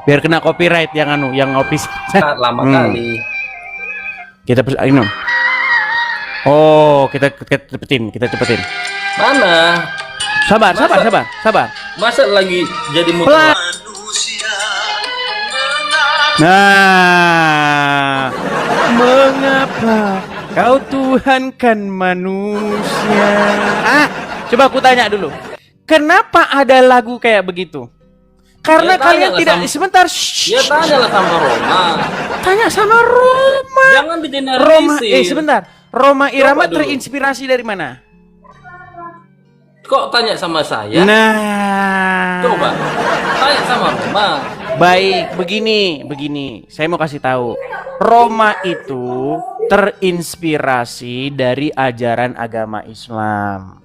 Biar kena copyright yang yang office. Lama kali. Kita ini. Oh, kita cepetin. Mana? Sabar. Masa lagi jadi muter? Nah, mengapa kau Tuhankan manusia? Coba aku tanya dulu. Kenapa ada lagu kayak begitu? Karena Ya, kalian tanyalah tidak sama- sebentar. Ya tanyalah sama Roma. Tanya sama Roma. Jangan Roma, digeneralisir. sebentar. Roma Irama dulu. terinspirasi dari mana? Kok tanya sama saya? Nah, Coba tanya sama Roma. baik, begini. Saya mau kasih tahu. Roma itu terinspirasi dari ajaran agama Islam.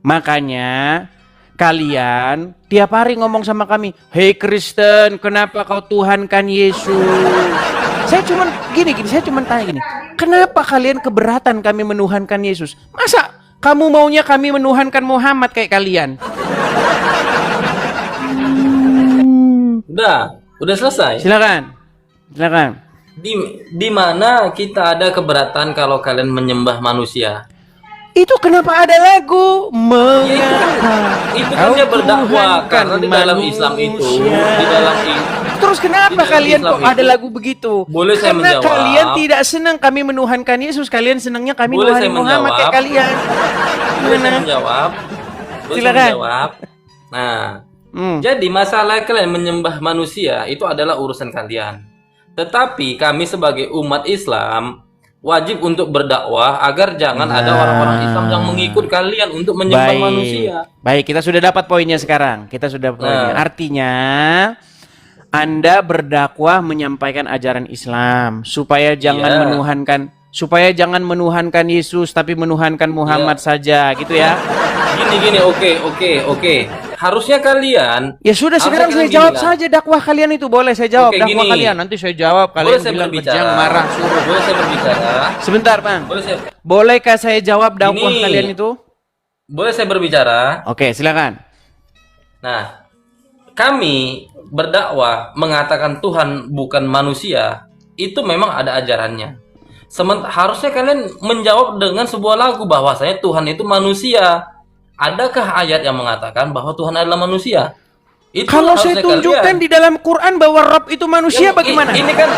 Makanya kalian tiap hari ngomong sama kami, "Hei Kristen, kenapa kau Tuhankan Yesus?" Saya cuman tanya gini, kenapa kalian keberatan kami menuhankan Yesus? Masa kamu maunya kami menuhankan Muhammad kayak kalian? Udah selesai. Silakan. Di mana kita ada keberatan kalau kalian menyembah manusia? Itu kenapa ada lagu? Itu kan dia berdakwah karena di dalam Islam itu, Terus kenapa di dalam kalian Islam kok ada itu- lagu begitu? Boleh saya Karena menjawab? kalian tidak senang kami menuhankan Yesus, kalian senangnya kami Boleh menuhankan saya Muhammad kayak menjawab? kalian. Boleh saya Gimana? menjawab? Boleh saya Silakan. menjawab? Nah, Hmm. jadi masalah kalian menyembah manusia itu adalah urusan kalian. Tetapi kami sebagai umat Islam wajib untuk berdakwah agar jangan ada orang-orang Islam yang mengikut kalian untuk menyembah manusia. Baik, kita sudah dapat poinnya sekarang. Artinya Anda berdakwah menyampaikan ajaran Islam supaya jangan menuhankan Yesus tapi menuhankan Muhammad saja, gitu ya. Gini, oke. Harusnya kalian Ya sudah, sekarang saya harusnya jawab kalian saja dakwah kalian itu. Boleh saya jawab Oke, dakwah gini. kalian. Nanti saya jawab, Boleh kalian saya bilang berbicara? kejang, marah, suruh. Boleh saya berbicara? Sebentar, Bang. Bolehkah saya jawab dakwah Gini. kalian itu? Boleh saya berbicara? Oke, silakan. Nah, kami berdakwah mengatakan Tuhan bukan manusia, itu memang ada ajarannya. Harusnya kalian menjawab dengan sebuah lagu bahwasanya Tuhan itu manusia. Adakah ayat yang mengatakan bahwa Tuhan adalah manusia? Itu Kalau saya harusnya tunjukkan kalian. di dalam Quran bahwa Rabb itu manusia, bagaimana? Ini kan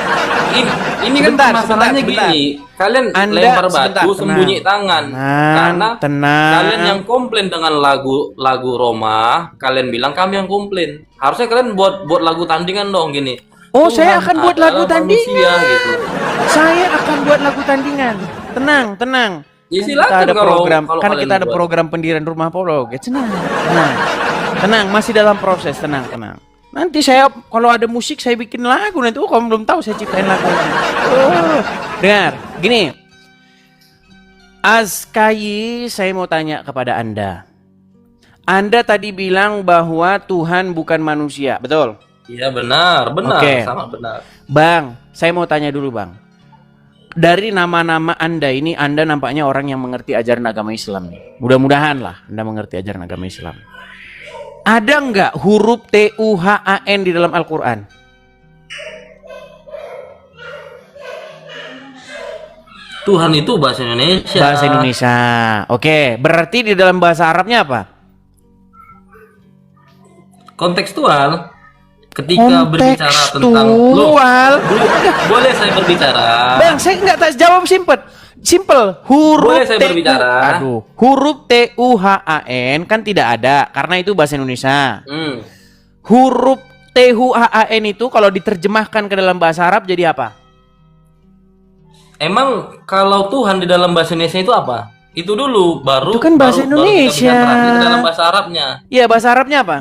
Sebentar, masalahnya sebentar. gini. Kalian Anda- lempar sebentar, batu sembunyi tangan. Karena tenang. kalian yang komplain dengan lagu Roma, kalian bilang kami yang komplain. Harusnya kalian buat lagu tandingan dong gini. Oh, Tuhan saya akan buat lagu adalah manusia, tandingan. gitu. Saya akan buat lagu tandingan. Tenang. Ya Kan silakan kita ada kalau program, kan kalian kita ada buat. program pendirian rumah Polo. Tenang, masih dalam proses, tenang. Nanti saya kalau ada musik saya bikin lagu nanti. Oh, kamu belum tahu saya ciptain lagu. Dengar, gini. Azkayi, saya mau tanya kepada Anda. Anda tadi bilang bahwa Tuhan bukan manusia, betul? Iya benar, Oke. sangat benar. Bang, saya mau tanya dulu, Bang. Dari nama-nama Anda ini, Anda nampaknya orang yang mengerti ajaran agama Islam nih. Mudah-mudahan lah Anda mengerti ajaran agama Islam. Ada nggak huruf Tuhan di dalam Al-Quran? Tuhan itu bahasa Indonesia. Bahasa Indonesia. Oke, berarti di dalam bahasa Arabnya apa? Kontekstual. Ketika berbicara tentang Kontekstual. boleh saya berbicara? Bang, saya nggak tak jawab simple. Huruf Boleh saya berbicara? Huruf Tuhan kan tidak ada karena itu bahasa Indonesia. Hmm. Huruf Tuhan itu kalau diterjemahkan ke dalam bahasa Arab jadi apa? Emang kalau Tuhan di dalam bahasa Indonesia itu apa? Itu dulu baru. Itu kan bahasa baru kita bisa Indonesia. translate ke dalam bahasa Arabnya. Iya, bahasa Arabnya apa?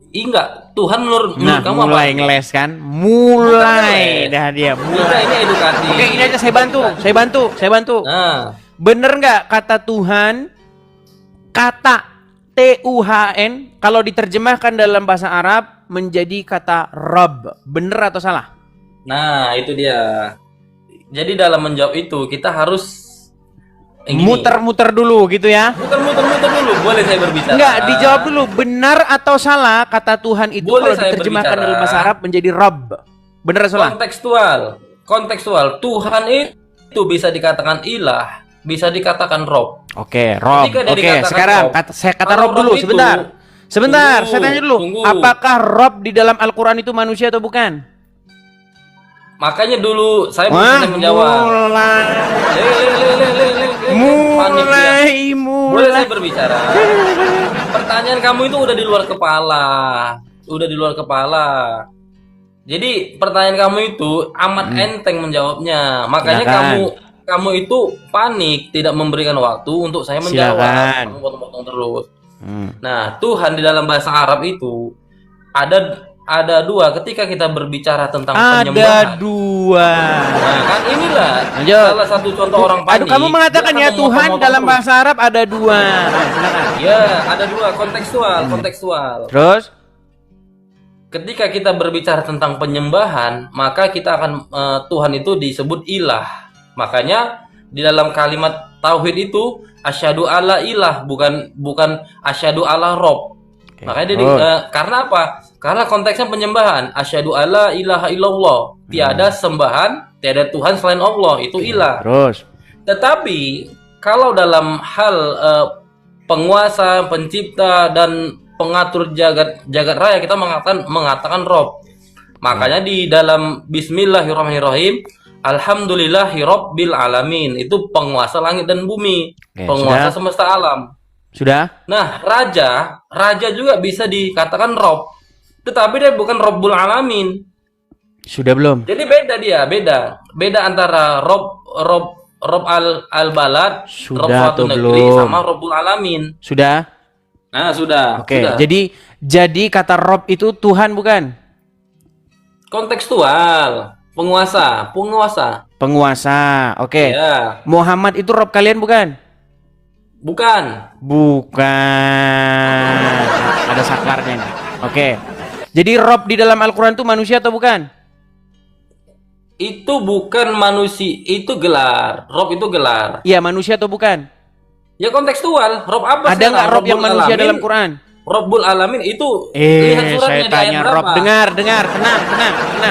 Enggak, Tuhan menurut Nah, kamu apa? mulai ngeles kan? Mulai ngeles. dah dia. Kita ini edukasi. Oke, ini aja saya bantu. Nah, Bener nggak kata Tuhan, kata Tuhan kalau diterjemahkan dalam bahasa Arab menjadi kata Rabb? Bener atau salah? nah itu dia. Jadi dalam menjawab itu kita harus gini. Muter-muter dulu gitu ya. Muter-muter dulu. Boleh saya berbicara? Enggak, dijawab dulu. Benar atau salah kata Tuhan itu Boleh kalau saya diterjemahkan berbicara? dalam bahasa Arab menjadi Rabb? Benar atau salah? Kontekstual. Tuhan itu bisa dikatakan ilah, bisa dikatakan Rob. Oke, Rob. Ketika dia Oke, dikatakan sekarang Rob, saya kata kalau Rob dulu Rob itu- sebentar. Sebentar, Tunggu, saya tanya dulu. tunggu. Apakah Rob di dalam Al-Qur'an itu manusia atau bukan? Makanya dulu saya Wah, bisa menjawab. mulai. Panik dia. Boleh saya Mulai. berbicara? Pertanyaan kamu itu udah di luar kepala. Udah di luar kepala. Jadi pertanyaan kamu itu amat enteng menjawabnya. Makanya Silakan. kamu itu panik, tidak memberikan waktu untuk saya menjawab. Silakan. Kamu potong-potong terus. Hmm. Nah, Tuhan di dalam bahasa Arab itu ada dua ketika kita berbicara tentang Ada penyembahan. dua. Nah, kan inilah Lanjut. salah satu contoh orang panik. Aduh, kamu mengatakan Dia ya akan Tuhan memotong-motong dalam terus. bahasa Arab ada dua. Nah, silakan. Ya, ada dua kontekstual. Terus? Ketika kita berbicara tentang penyembahan, maka kita akan Tuhan itu disebut ilah. Makanya di dalam kalimat tauhid itu asyhadu alla ilah, bukan asyhadu alla rob. Oke, Makanya dia terus. karena apa? Karena konteksnya penyembahan. Asyhadu alla ilaha illallah. Tiada sembahan, tiada Tuhan selain Allah. Itu ilah. Terus. Tetapi kalau dalam hal penguasa, pencipta dan pengatur jagat raya kita mengatakan Rob. Makanya di dalam Bismillahirrahmanirrahim, Alhamdulillahirabbil alamin, itu penguasa langit dan bumi, Oke, penguasa sudah. semesta alam. Sudah? Nah, raja juga bisa dikatakan Rob, tetapi dia bukan Rabbul alamin. Sudah belum? Jadi beda antara Rob al balad, Sudah Rob suatu atau negeri belum? sama Rabbul alamin. Sudah? Nah, sudah. Oke, sudah. jadi kata Rob itu Tuhan bukan? Kontekstual, penguasa. Penguasa. Oke. Ya, Muhammad itu Rob kalian bukan? bukan. Bukan. Ada sakarnya nih. Oke. Jadi Rob di dalam Al-Qur'an itu manusia atau bukan? Itu bukan manusia, itu gelar. Rob itu gelar. Iya, manusia atau bukan? Ya kontekstual. Rob apa Ada nggak Rob yang manusia dalam Quran? Robbul alamin itu lihat suratnya Saya di ayat tanya berapa? Rob, dengar, tenang.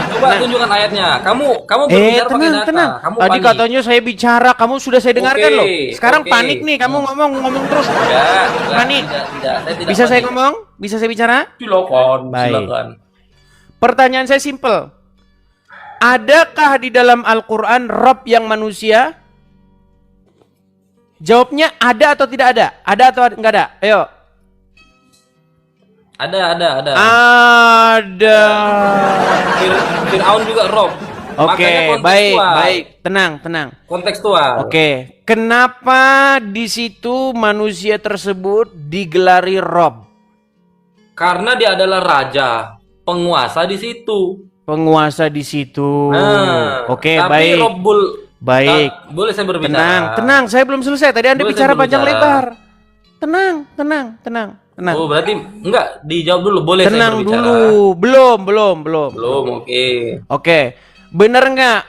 Coba tunjukkan ayatnya. Kamu berbicara pakai data. tenang. Kamu Tadi panik. katanya saya bicara, kamu sudah saya dengarkan Oke, loh. Sekarang oke. panik nih, kamu ngomong terus. Enggak, Panik. tidak, saya tidak Bisa saya panik. ngomong? Bisa saya bicara? Silakan, Baik. silakan. Pertanyaan saya simple. Adakah di dalam Al-Quran Rob yang manusia? Jawabnya ada atau tidak ada? Ada atau enggak ada? Ayo. Ada. Ada. Fir'aun juga Rob. Oke, Makanya baik. kontekstual. Tenang. Kontekstual. Oke, kenapa di situ manusia tersebut digelari Rob? Karena dia adalah raja, penguasa di situ. Penguasa di situ. Nah, Oke, tapi baik. Robbul, Baik. boleh saya berbicara? Tenang. Saya belum selesai. Tadi Anda Boleh bicara saya panjang berbicara? lebar. Tenang. Oh, berarti enggak dijawab dulu. Boleh Tenang saya berbicara? dulu. Belum. Belum, oke. Oke. Benar nggak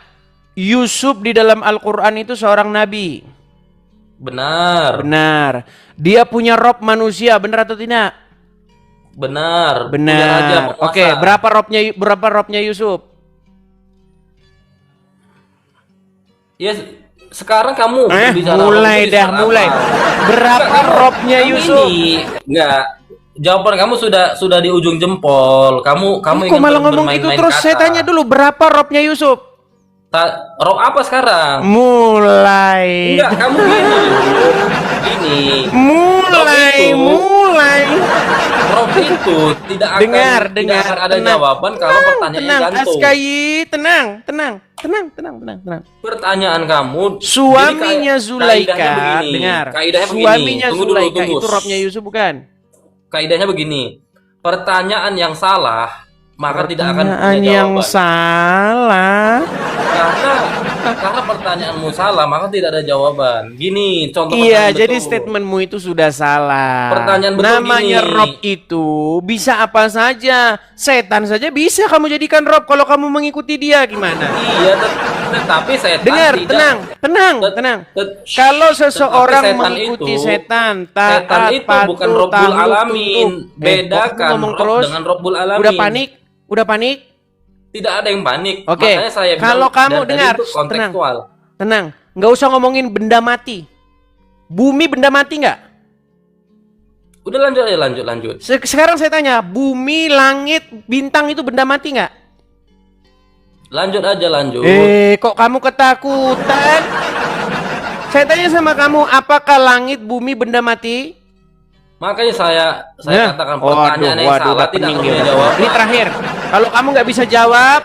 Yusuf di dalam Al-Quran itu seorang nabi? Benar. Benar. Dia punya rob manusia, benar atau tidak? Benar. Punya raja, Benar. penguasa. Oke, berapa robnya Yusuf? Ya, sekarang kamu berbicara mulai Rob itu dah, sekarang mulai. apa? Berapa Enggak, robnya kamu Yusuf? Enggak. Jawaban kamu sudah di ujung jempol. Kamu Kok ingin malah ngomong bermain-main gitu terus? kata. Saya tanya dulu, berapa robnya Yusuf? Rob apa sekarang? Mulai. Enggak, kamu gini. Mulai. Rob itu tidak akan Dengar. tidak akan ada Tenang. jawaban kalau pertanyaannya Tenang, gantung. SKY, tenang. Pertanyaan kamu. Suaminya jadi Zulaika, kaidahnya begini. dengar. Kaidahnya begini. Suaminya Tunggu Zulaika dulu. itu robnya Yusuf bukan? Kaidahnya begini. Pertanyaan yang salah maka tidak akan Pertanyaan punya yang jawaban. salah. Karena karena pertanyaanmu salah, maka tidak ada jawaban. Gini, contoh Iya, pertanyaan jadi betul. statementmu itu sudah salah. Pertanyaan betul Namanya gini. Rob itu bisa apa saja. Setan saja bisa kamu jadikan Rob kalau kamu mengikuti dia, gimana? Iya, tetapi setan Dengar, tidak. tenang. Shh, Kalau tetapi seseorang setan mengikuti itu- setan, setan taat, itu patuh, bukan Rabbul tunduk, Alamin. tunduk. Bedakan ngomong Rob terus. dengan Rabbul Alamin. Udah panik? Tidak ada yang panik. Oke, Makanya saya bilang kalau kamu dari dengar, itu kontekstual. Tenang, nggak usah ngomongin benda mati. Bumi benda mati nggak? Udah lanjut aja, lanjut. Sekarang saya tanya, bumi, langit, bintang itu benda mati nggak? Lanjut. Kok kamu ketakutan? Saya tanya sama kamu, apakah langit, bumi benda mati? Makanya saya Nah, katakan pertanyaan yang salah udah tidak pening punya dia. jawaban. Ini terakhir. Kalau kamu nggak bisa jawab,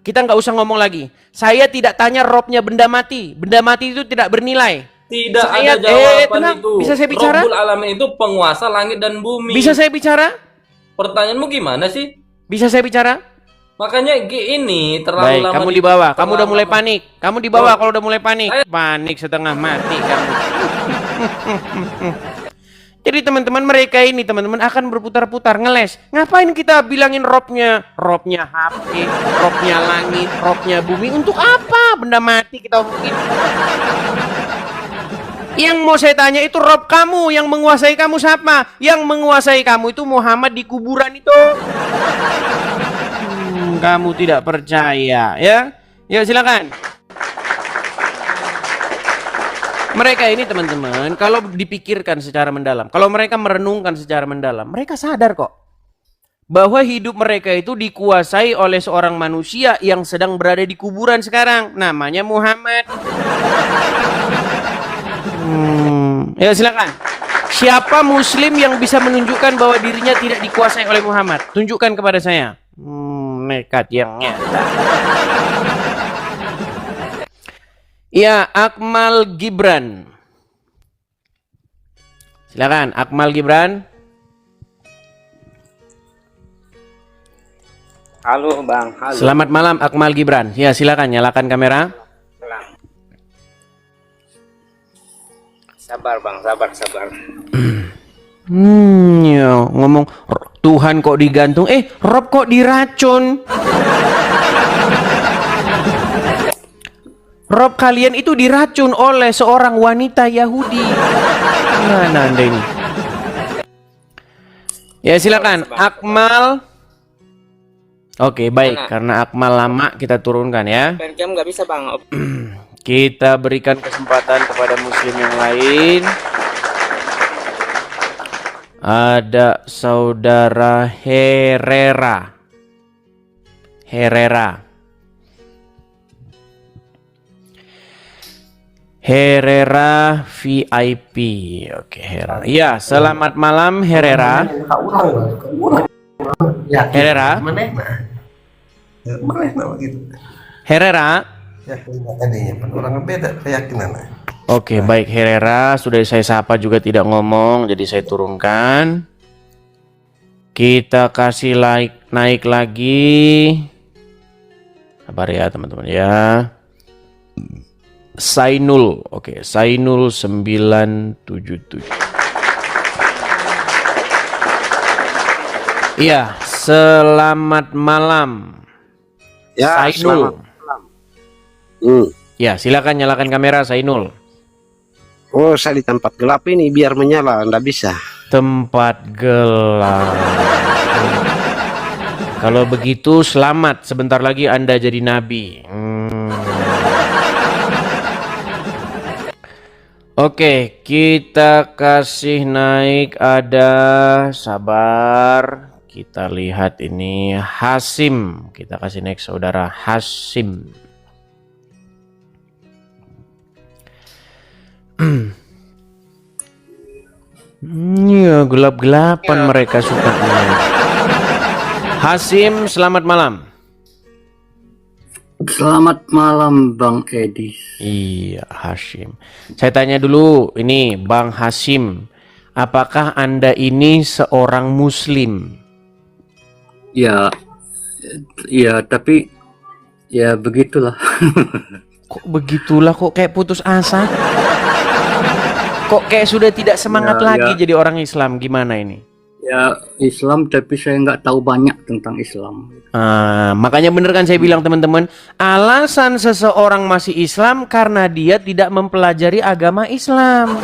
kita nggak usah ngomong lagi. Saya tidak tanya Robnya benda mati. Benda mati itu tidak bernilai. Tidak Saya- ada jawaban tenang. itu. Bisa saya bicara? Rabbul Alamin itu penguasa langit dan bumi. Bisa saya bicara? Pertanyaanmu gimana sih? Bisa saya bicara? Makanya ini terlalu Baik, lama. kamu di bawah. Kamu udah terlalu mulai lama. panik. Kamu di bawah Loh. kalau udah mulai panik. Saya- Panik setengah mati kamu. Jadi teman-teman mereka ini teman-teman akan berputar-putar ngeles. Ngapain kita bilangin Robnya HP, Robnya langit, Robnya bumi? Untuk apa? Benda mati kita omongin. Yang mau saya tanya itu Rob kamu, yang menguasai kamu siapa? Yang menguasai kamu itu Muhammad di kuburan itu. Kamu tidak percaya, ya? Ya silakan. Mereka ini teman-teman, kalau dipikirkan secara mendalam, kalau mereka merenungkan secara mendalam, mereka sadar kok bahwa hidup mereka itu dikuasai oleh seorang manusia yang sedang berada di kuburan sekarang, namanya Muhammad. Ya silakan. Siapa Muslim yang bisa menunjukkan bahwa dirinya tidak dikuasai oleh Muhammad? Tunjukkan kepada saya. Nekat yang nyata. Ya, Akmal Gibran. Silakan, Akmal Gibran. Halo Bang, halo. Selamat malam Akmal Gibran. Ya, silakan nyalakan kamera. Sabar Bang, sabar. Ya, ngomong Tuhan kok digantung, Rob kok diracun. Rob kalian itu diracun oleh seorang wanita Yahudi. Mana Anda ini? Ya silakan Akmal. Oke baik, karena Akmal lama kita turunkan ya. Jam nggak bisa Bang. Kita berikan kesempatan kepada muslim yang lain. Ada saudara Herrera. Herrera VIP. Oke, Herrera. Ya, selamat malam Herrera. Herrera. Herrera. Orang beda keyakinan. Oke, baik Herrera, sudah saya sapa juga tidak ngomong, jadi saya turunkan. Kita kasih naik lagi. Sabar ya teman-teman ya. Sainul, oke, Sainul 977. Iya, selamat malam. Ya, Sainul. malam. Ya, silakan nyalakan kamera Sainul. Oh, saya di tempat gelap ini biar menyala, Anda bisa. Tempat gelap. Kalau begitu selamat, sebentar lagi Anda jadi nabi. Oke, kita kasih naik, ada sabar. Kita lihat ini Hasim. Kita kasih naik saudara Hasim. Ya, gelap-gelapan mereka sukanya. Hasim, selamat malam. Selamat malam Bang Edi. Iya, Hasim. Saya tanya dulu, ini Bang Hasim, apakah Anda ini seorang Muslim? Ya, ya tapi ya begitulah. Kok begitulah, kok kayak putus asa? Kok kayak sudah tidak semangat Ya, lagi ya. jadi orang Islam? Gimana ini? Ya Islam, tapi saya nggak tahu banyak tentang Islam. Makanya bener kan saya bilang teman-teman, alasan seseorang masih Islam karena dia tidak mempelajari agama Islam.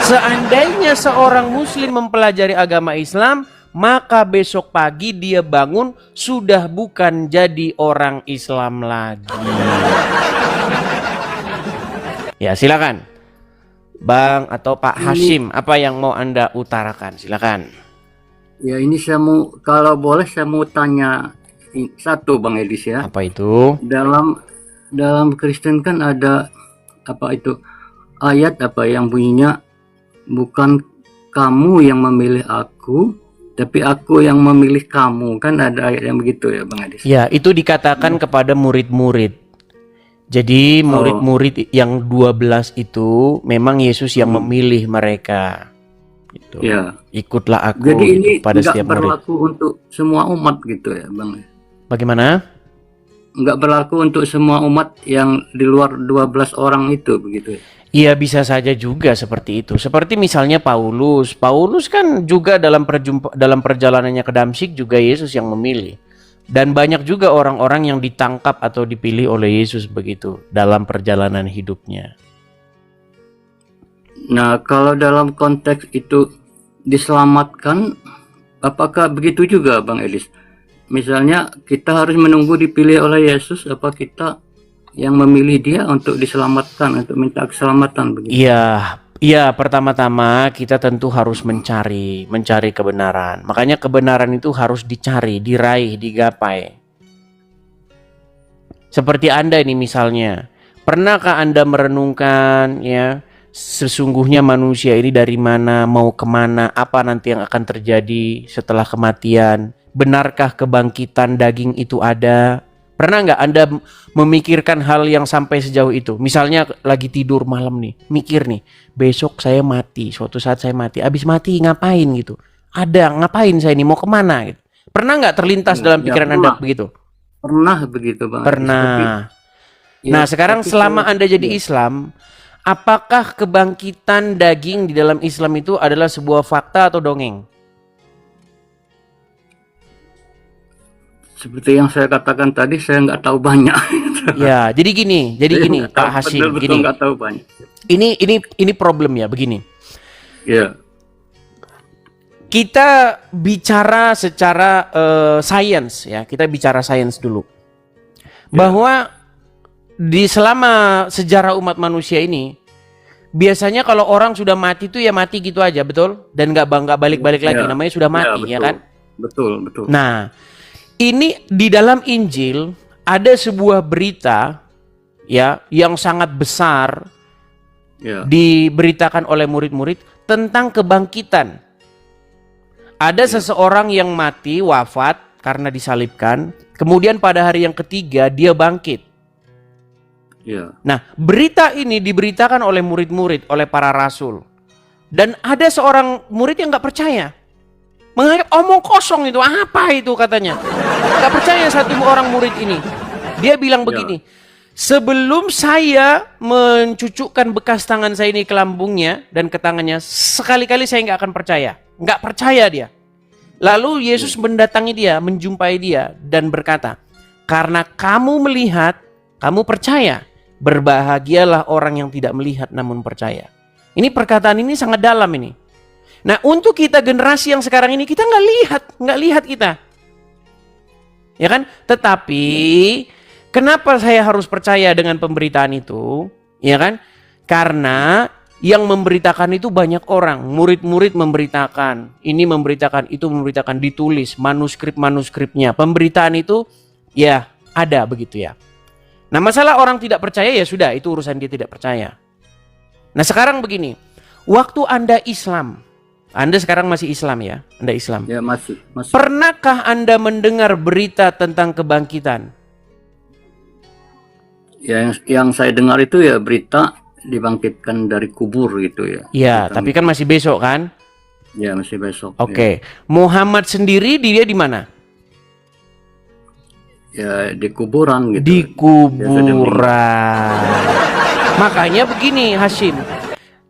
Seandainya seorang muslim mempelajari agama Islam, maka besok pagi dia bangun sudah bukan jadi orang Islam lagi. Ya silakan Bang atau Pak Hashim, apa yang mau Anda utarakan? Silakan. Ya ini saya mau, kalau boleh saya mau tanya satu Bang Edis ya. Apa itu? Dalam Kristen kan ada apa itu ayat apa yang bunyinya, bukan kamu yang memilih aku, tapi aku yang memilih kamu. Kan ada ayat yang begitu ya Bang Edis. Ya, itu dikatakan kepada murid-murid. Jadi murid-murid yang 12 itu memang Yesus yang memilih mereka. Gitu. Ya. Ikutlah aku Jadi ini gitu, pada nggak setiap murid. berlaku untuk semua umat gitu ya Bang. Bagaimana? Nggak berlaku untuk semua umat yang di luar 12 orang itu begitu ya. Iya, bisa saja juga seperti itu. Seperti misalnya Paulus. Paulus kan juga dalam perjalanannya ke Damsyik juga Yesus yang memilih. Dan banyak juga orang-orang yang ditangkap atau dipilih oleh Yesus begitu dalam perjalanan hidupnya. Nah, kalau dalam konteks itu diselamatkan, apakah begitu juga Bang Edis? Misalnya kita harus menunggu dipilih oleh Yesus, apa kita yang memilih dia untuk diselamatkan, untuk minta keselamatan begitu? Iya, pertama-tama kita tentu harus mencari kebenaran. Makanya kebenaran itu harus dicari, diraih, digapai. Seperti Anda ini misalnya, pernahkah Anda merenungkan ya, sesungguhnya manusia ini dari mana, mau kemana, apa nanti yang akan terjadi setelah kematian? Benarkah kebangkitan daging itu ada? Pernah nggak Anda memikirkan hal yang sampai sejauh itu? Misalnya lagi tidur malam nih, mikir nih, besok saya mati, suatu saat saya mati. Abis mati ngapain gitu? Ada, ngapain saya ini, mau kemana gitu? Pernah nggak terlintas dalam pikiran Anda begitu? Pernah begitu Bang. Pernah. Ya, Nah sekarang tapi selama kalau- Anda jadi Islam, apakah kebangkitan daging di dalam Islam itu adalah sebuah fakta atau dongeng? Seperti yang saya katakan tadi, saya nggak tahu banyak. Ya, jadi gini Saya nggak tahu, Pak Hashim, betul-betul gini. nggak tahu banyak. Ini problem ya, begini. Ya, Kita bicara secara sains ya, kita bicara sains dulu. Bahwa di selama sejarah umat manusia ini, biasanya kalau orang sudah mati itu ya mati gitu aja, betul? Dan nggak balik-balik lagi, Ya. namanya sudah mati betul. ya kan? Betul. Nah, ini di dalam Injil ada sebuah berita ya yang sangat besar Ya, diberitakan oleh murid-murid tentang kebangkitan. Ada seseorang yang mati, wafat karena disalibkan, kemudian pada hari yang ketiga dia bangkit. ya, Nah, berita ini diberitakan oleh murid-murid, oleh para rasul. Dan ada seorang murid yang nggak percaya. Menganggap omong kosong itu, apa itu katanya. Nggak percaya satu orang murid ini. Dia bilang begini, sebelum saya mencucukkan bekas tangan saya ini ke lambungnya dan ke tangannya, sekali-kali saya nggak akan percaya. Nggak percaya dia. Lalu Yesus mendatangi dia, menjumpai dia dan berkata, karena kamu melihat, kamu percaya. Berbahagialah orang yang tidak melihat namun percaya. Ini perkataan ini sangat dalam ini. Nah, untuk kita generasi yang sekarang ini kita nggak lihat kita. Ya kan? Tetapi kenapa saya harus percaya dengan pemberitaan itu? Ya kan? Karena yang memberitakan itu banyak orang, murid-murid memberitakan, ini memberitakan, itu memberitakan, ditulis manuskrip-manuskripnya. Pemberitaan itu ya ada begitu ya. Nah, masalah orang tidak percaya ya sudah, itu urusan dia tidak percaya. Nah, sekarang begini, waktu Anda Islam, Anda sekarang masih Islam ya, Anda Islam. ya masih. Pernahkah Anda mendengar berita tentang kebangkitan? Ya, yang saya dengar itu ya berita dibangkitkan dari kubur gitu ya. Ya, tapi kan masih besok kan? Ya, masih besok. Oke. Muhammad sendiri dia di mana? ya di kuburan gitu. Di Dia sudah meninggal. kuburan. Makanya begini Hashim,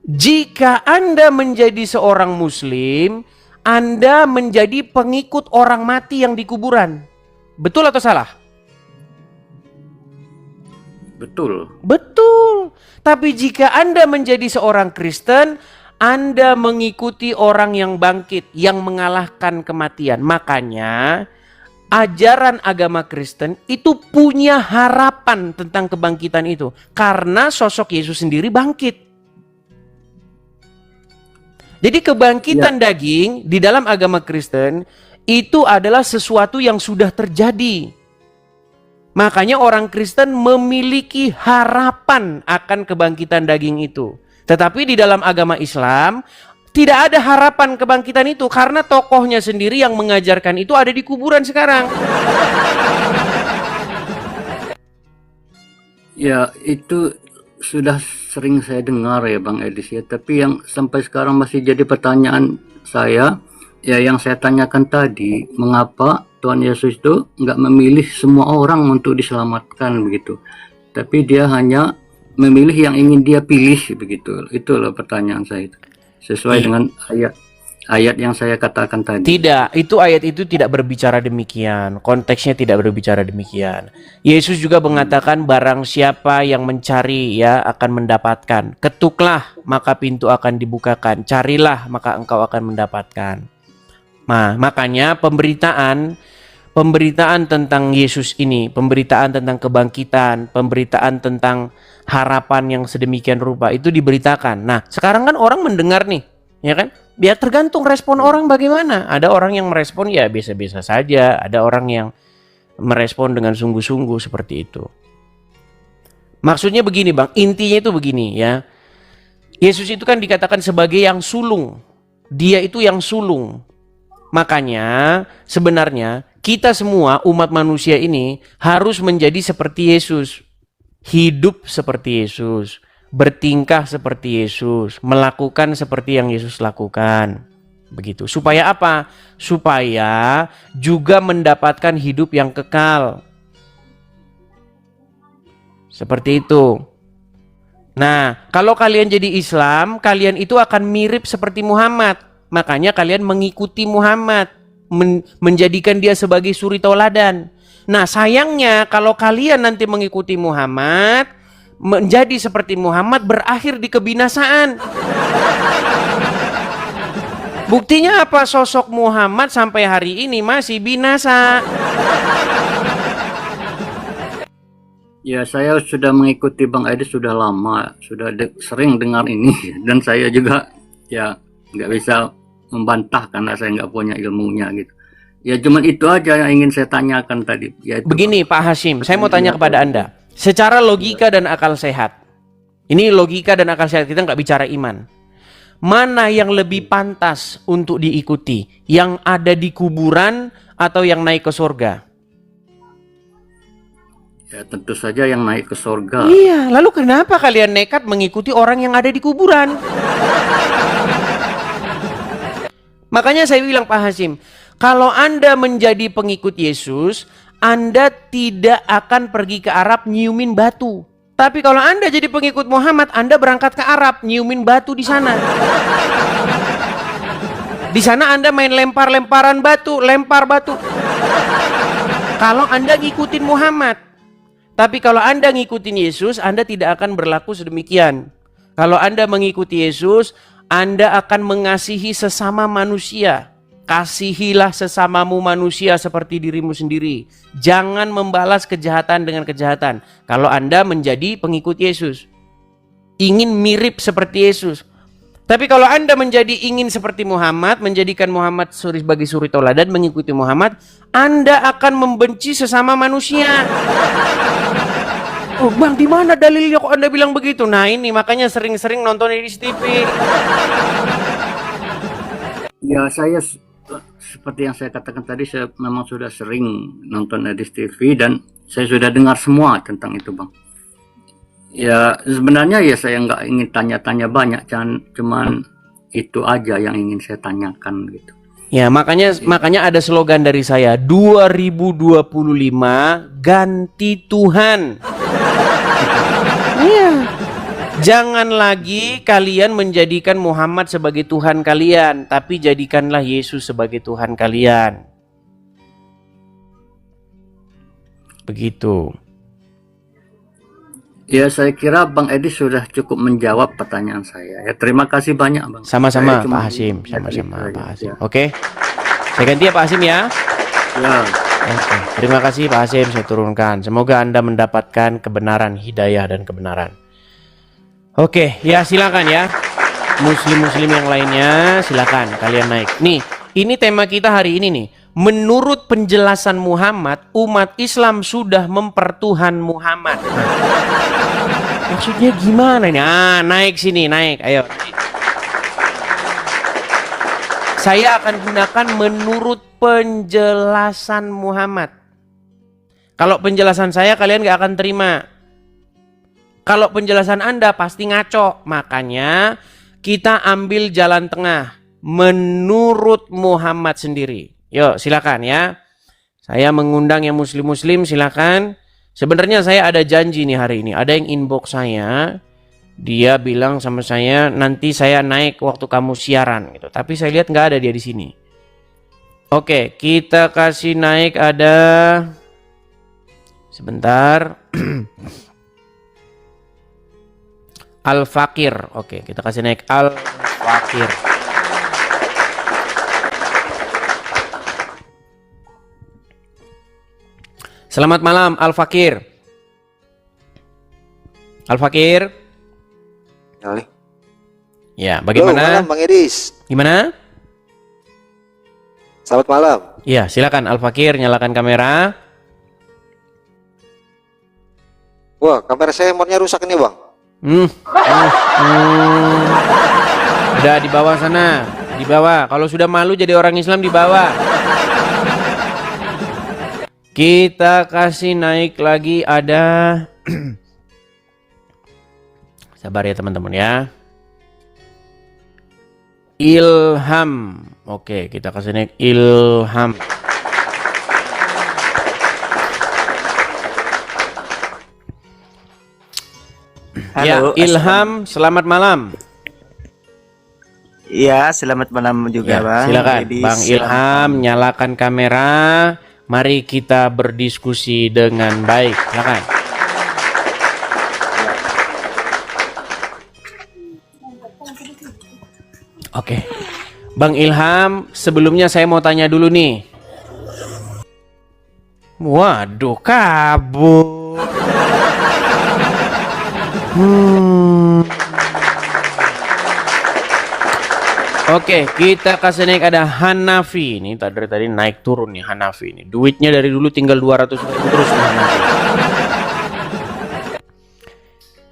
jika Anda menjadi seorang muslim, Anda menjadi pengikut orang mati yang di kuburan. Betul atau salah? Betul. Betul. Tapi jika Anda menjadi seorang Kristen, Anda mengikuti orang yang bangkit, yang mengalahkan kematian. Makanya ajaran agama Kristen itu punya harapan tentang kebangkitan itu. Karena sosok Yesus sendiri bangkit. Jadi kebangkitan daging di dalam agama Kristen itu adalah sesuatu yang sudah terjadi. Makanya orang Kristen memiliki harapan akan kebangkitan daging itu. Tetapi di dalam agama Islam tidak ada harapan kebangkitan itu karena tokohnya sendiri yang mengajarkan itu ada di kuburan sekarang. Ya, itu sudah sering saya dengar ya Bang Edis ya, tapi yang sampai sekarang masih jadi pertanyaan saya, ya yang saya tanyakan tadi, mengapa Tuhan Yesus itu nggak memilih semua orang untuk diselamatkan begitu, tapi dia hanya memilih yang ingin dia pilih begitu. Itulah pertanyaan saya itu. Sesuai dengan ayat yang saya katakan tadi. Tidak, ayat itu tidak berbicara demikian. Konteksnya tidak berbicara demikian. Yesus juga mengatakan barang siapa yang mencari ya akan mendapatkan. Ketuklah maka pintu akan dibukakan. Carilah maka engkau akan mendapatkan. Nah, makanya pemberitaan tentang Yesus ini, pemberitaan tentang kebangkitan, pemberitaan tentang harapan yang sedemikian rupa itu diberitakan. Nah, sekarang kan orang mendengar nih, ya kan? Biar tergantung respon orang bagaimana. Ada orang yang merespon ya biasa-biasa saja, ada orang yang merespon dengan sungguh-sungguh seperti itu. Maksudnya begini Bang, intinya itu begini ya. Yesus itu kan dikatakan sebagai yang sulung. Dia itu yang sulung. Makanya sebenarnya kita semua umat manusia ini harus menjadi seperti Yesus. Hidup seperti Yesus, bertingkah seperti Yesus, melakukan seperti yang Yesus lakukan. Begitu. Supaya apa? Supaya juga mendapatkan hidup yang kekal. Seperti itu. Nah, kalau kalian jadi Islam, kalian itu akan mirip seperti Muhammad. Makanya kalian mengikuti Muhammad, menjadikan dia sebagai suri tauladan. Nah, sayangnya kalau kalian nanti mengikuti Muhammad, menjadi seperti Muhammad, berakhir di kebinasaan. Buktinya apa? Sosok Muhammad sampai hari ini masih binasa. Ya, saya sudah mengikuti Bang Edis sudah lama, sudah sering dengar ini, dan saya juga ya nggak bisa membantah karena saya nggak punya ilmunya gitu. Ya cuman itu aja yang ingin saya tanyakan tadi. Yaitu begini Pak Hashim, saya mau tanya kepada Anda. Secara logika dan akal sehat. Ini logika dan akal sehat, kita nggak bicara iman. Mana yang lebih pantas untuk diikuti? Yang ada di kuburan atau yang naik ke surga? Ya tentu saja yang naik ke surga. Iya, lalu kenapa kalian nekat mengikuti orang yang ada di kuburan? Makanya saya bilang Pak Hashim, kalau Anda menjadi pengikut Yesus, Anda tidak akan pergi ke Arab nyiumin batu. Tapi kalau Anda jadi pengikut Muhammad, Anda berangkat ke Arab nyiumin batu di sana. Di sana Anda main lempar-lemparan batu, lempar batu. Kalau Anda ngikutin Muhammad. Tapi kalau Anda ngikutin Yesus, Anda tidak akan berlaku sedemikian. Kalau Anda mengikuti Yesus, Anda akan mengasihi sesama manusia. Kasihilah sesamamu manusia seperti dirimu sendiri. Jangan membalas kejahatan dengan kejahatan. Kalau Anda menjadi pengikut Yesus, ingin mirip seperti Yesus. Tapi kalau Anda ingin seperti Muhammad, menjadikan Muhammad sebagai suri tauladan, mengikuti Muhammad, Anda akan membenci sesama manusia. Oh Bang, di mana dalilnya kok Anda bilang begitu? Nah ini makanya sering-sering nonton di TV. Ya saya seperti yang saya katakan tadi, saya memang sudah sering nonton di TV dan saya sudah dengar semua tentang itu Bang. Ya sebenarnya ya saya nggak ingin tanya-tanya banyak, cuman itu aja yang ingin saya tanyakan gitu. Ya, makanya ada slogan dari saya 2025 ganti Tuhan. Iya. Jangan lagi kalian menjadikan Muhammad sebagai Tuhan kalian, tapi jadikanlah Yesus sebagai Tuhan kalian. Begitu. Ya, saya kira Bang Edi sudah cukup menjawab pertanyaan saya. Ya, terima kasih banyak, Bang. Sama-sama Saya cuma Pak Hasim, ingat sama-sama itu Pak aja. Hasim. Oke. Saya ganti ya Pak Hasim ya. Ya. Oke. Terima kasih Pak Hasim, saya turunkan. Semoga Anda mendapatkan kebenaran, hidayah dan kebenaran. Oke, ya silakan ya. Muslim-muslim yang lainnya silakan kalian naik. Nih, ini tema kita hari ini nih. Menurut penjelasan Muhammad, umat Islam sudah mempertuhan Muhammad. Maksudnya gimana nih? Naik sini, naik. Ayo. Saya akan gunakan menurut penjelasan Muhammad. Kalau penjelasan saya kalian gak akan terima. Kalau penjelasan Anda pasti ngaco. Makanya kita ambil jalan tengah. Menurut Muhammad sendiri. Yuk silakan ya. Saya mengundang yang muslim-muslim silakan. Sebenarnya saya ada janji nih hari ini. Ada yang inbox saya. Dia bilang sama saya nanti saya naik waktu kamu siaran gitu. Tapi saya lihat nggak ada dia di sini. Oke, kita kasih naik ada. Sebentar. Al-Fakir. Oke, kita kasih naik Al-Fakir. Selamat malam Al-Fakir. Al-Fakir. Ya, bagaimana? Halo, malam Bang Edis. Gimana? Selamat malam. Ya, silakan Al-Fakir nyalakan kamera. Wah, kamera saya modnya rusak nih, Bang. Udah di bawah sana, di bawah. Kalau sudah malu jadi orang Islam di bawah. Kita kasih naik lagi ada. Sabar ya teman-teman ya. Ilham. Oke, kita kasih naik Ilham. Halo, Ya, Ilham, selamat malam. Iya, selamat malam juga, Ya, Bang. silakan Jadi, Bang Ilham, nyalakan kamera. Mari kita berdiskusi dengan baik. Silakan. Oke. Bang Ilham, sebelumnya saya mau tanya dulu nih. Waduh, kabur. Oke, kita kasih naik ada Hanafi. Ini dari tadi naik turun nih Hanafi ini. Duitnya dari dulu tinggal 200.000 terus nih Hanafi.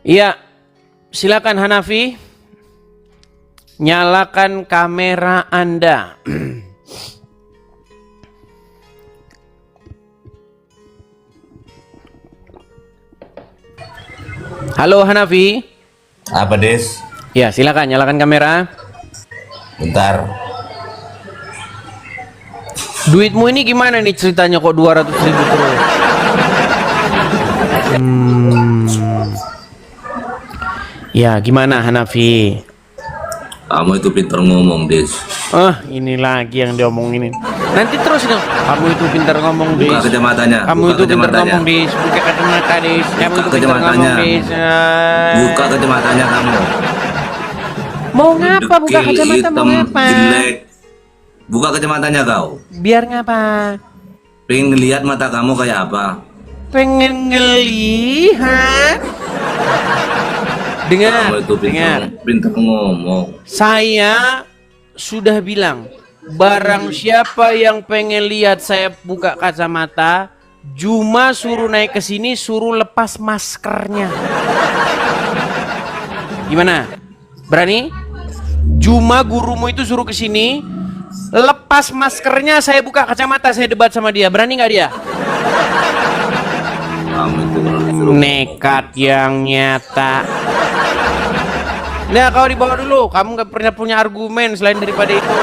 Iya, silakan Hanafi. Nyalakan kamera Anda. Halo Hanafi. Apa Des? Ya, silakan nyalakan kamera. Bentar. Duitmu ini gimana nih ceritanya kok 200.000 terus? Ya, gimana Hanafi? Kamu itu pintar ngomong, Des. Ini lagi yang diomongin. Nanti terus dong. Kamu itu pintar ngomong, Des. Buka kacamatanya. Kamu Buka itu pintar kacamatanya. ngomong, Des. Buka kacamata, Des. Kamu Buka itu pintar kacamatanya. ngomong, Des. Buka kacamatanya kamu. Mau ngapa buka Dekil, kacamata? Mau hitam, ngapa? jelek. Buka kacamatanya kau. Biar ngapa? Pengen lihat mata kamu kayak apa? Pengen ngelihat. Dengar, Kamu itu dengar. pintar ngomong. Saya sudah bilang, barang siapa yang pengen lihat saya buka kacamata, Juma suruh naik ke sini, suruh lepas maskernya. Gimana? Berani? Juma gurumu itu suruh ke sini, lepas maskernya, saya buka kacamata, saya debat sama dia. Berani nggak dia? Kamu itu kalau disuruh Nekat yang nyata. Nah, kau dibawa dulu. Kamu nggak pernah punya argumen selain daripada itu.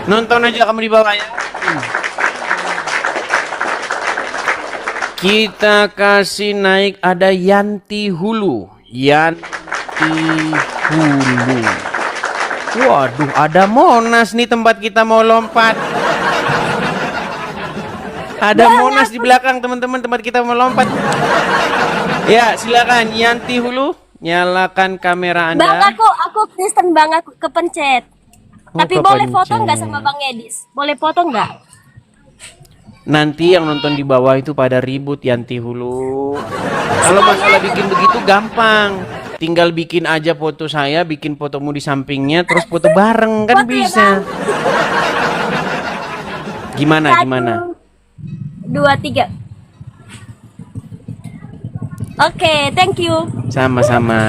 Nonton aja kamu di bawah ya. Kita kasih naik ada Yanti Hulu. Yanti Hulu. Waduh, ada Monas nih tempat kita mau lompat. Ada Monas di belakang teman-teman tempat kita mau lompat. Ya, silakan Yanti Hulu, nyalakan kamera Anda. Bang, aku Kristen bang, aku kepencet. Oh, Tapi boleh foto kepencet. nggak sama Bang Edis? Boleh foto nggak? Nanti yang nonton di bawah itu pada ribut Yanti Hulu. Kalau masalah bikin begitu gampang. Tinggal bikin aja foto saya, bikin fotomu di sampingnya, terus foto bareng kan Foto ya, bisa. Gimana? 1, 2, 3. Oke, thank you. Sama-sama.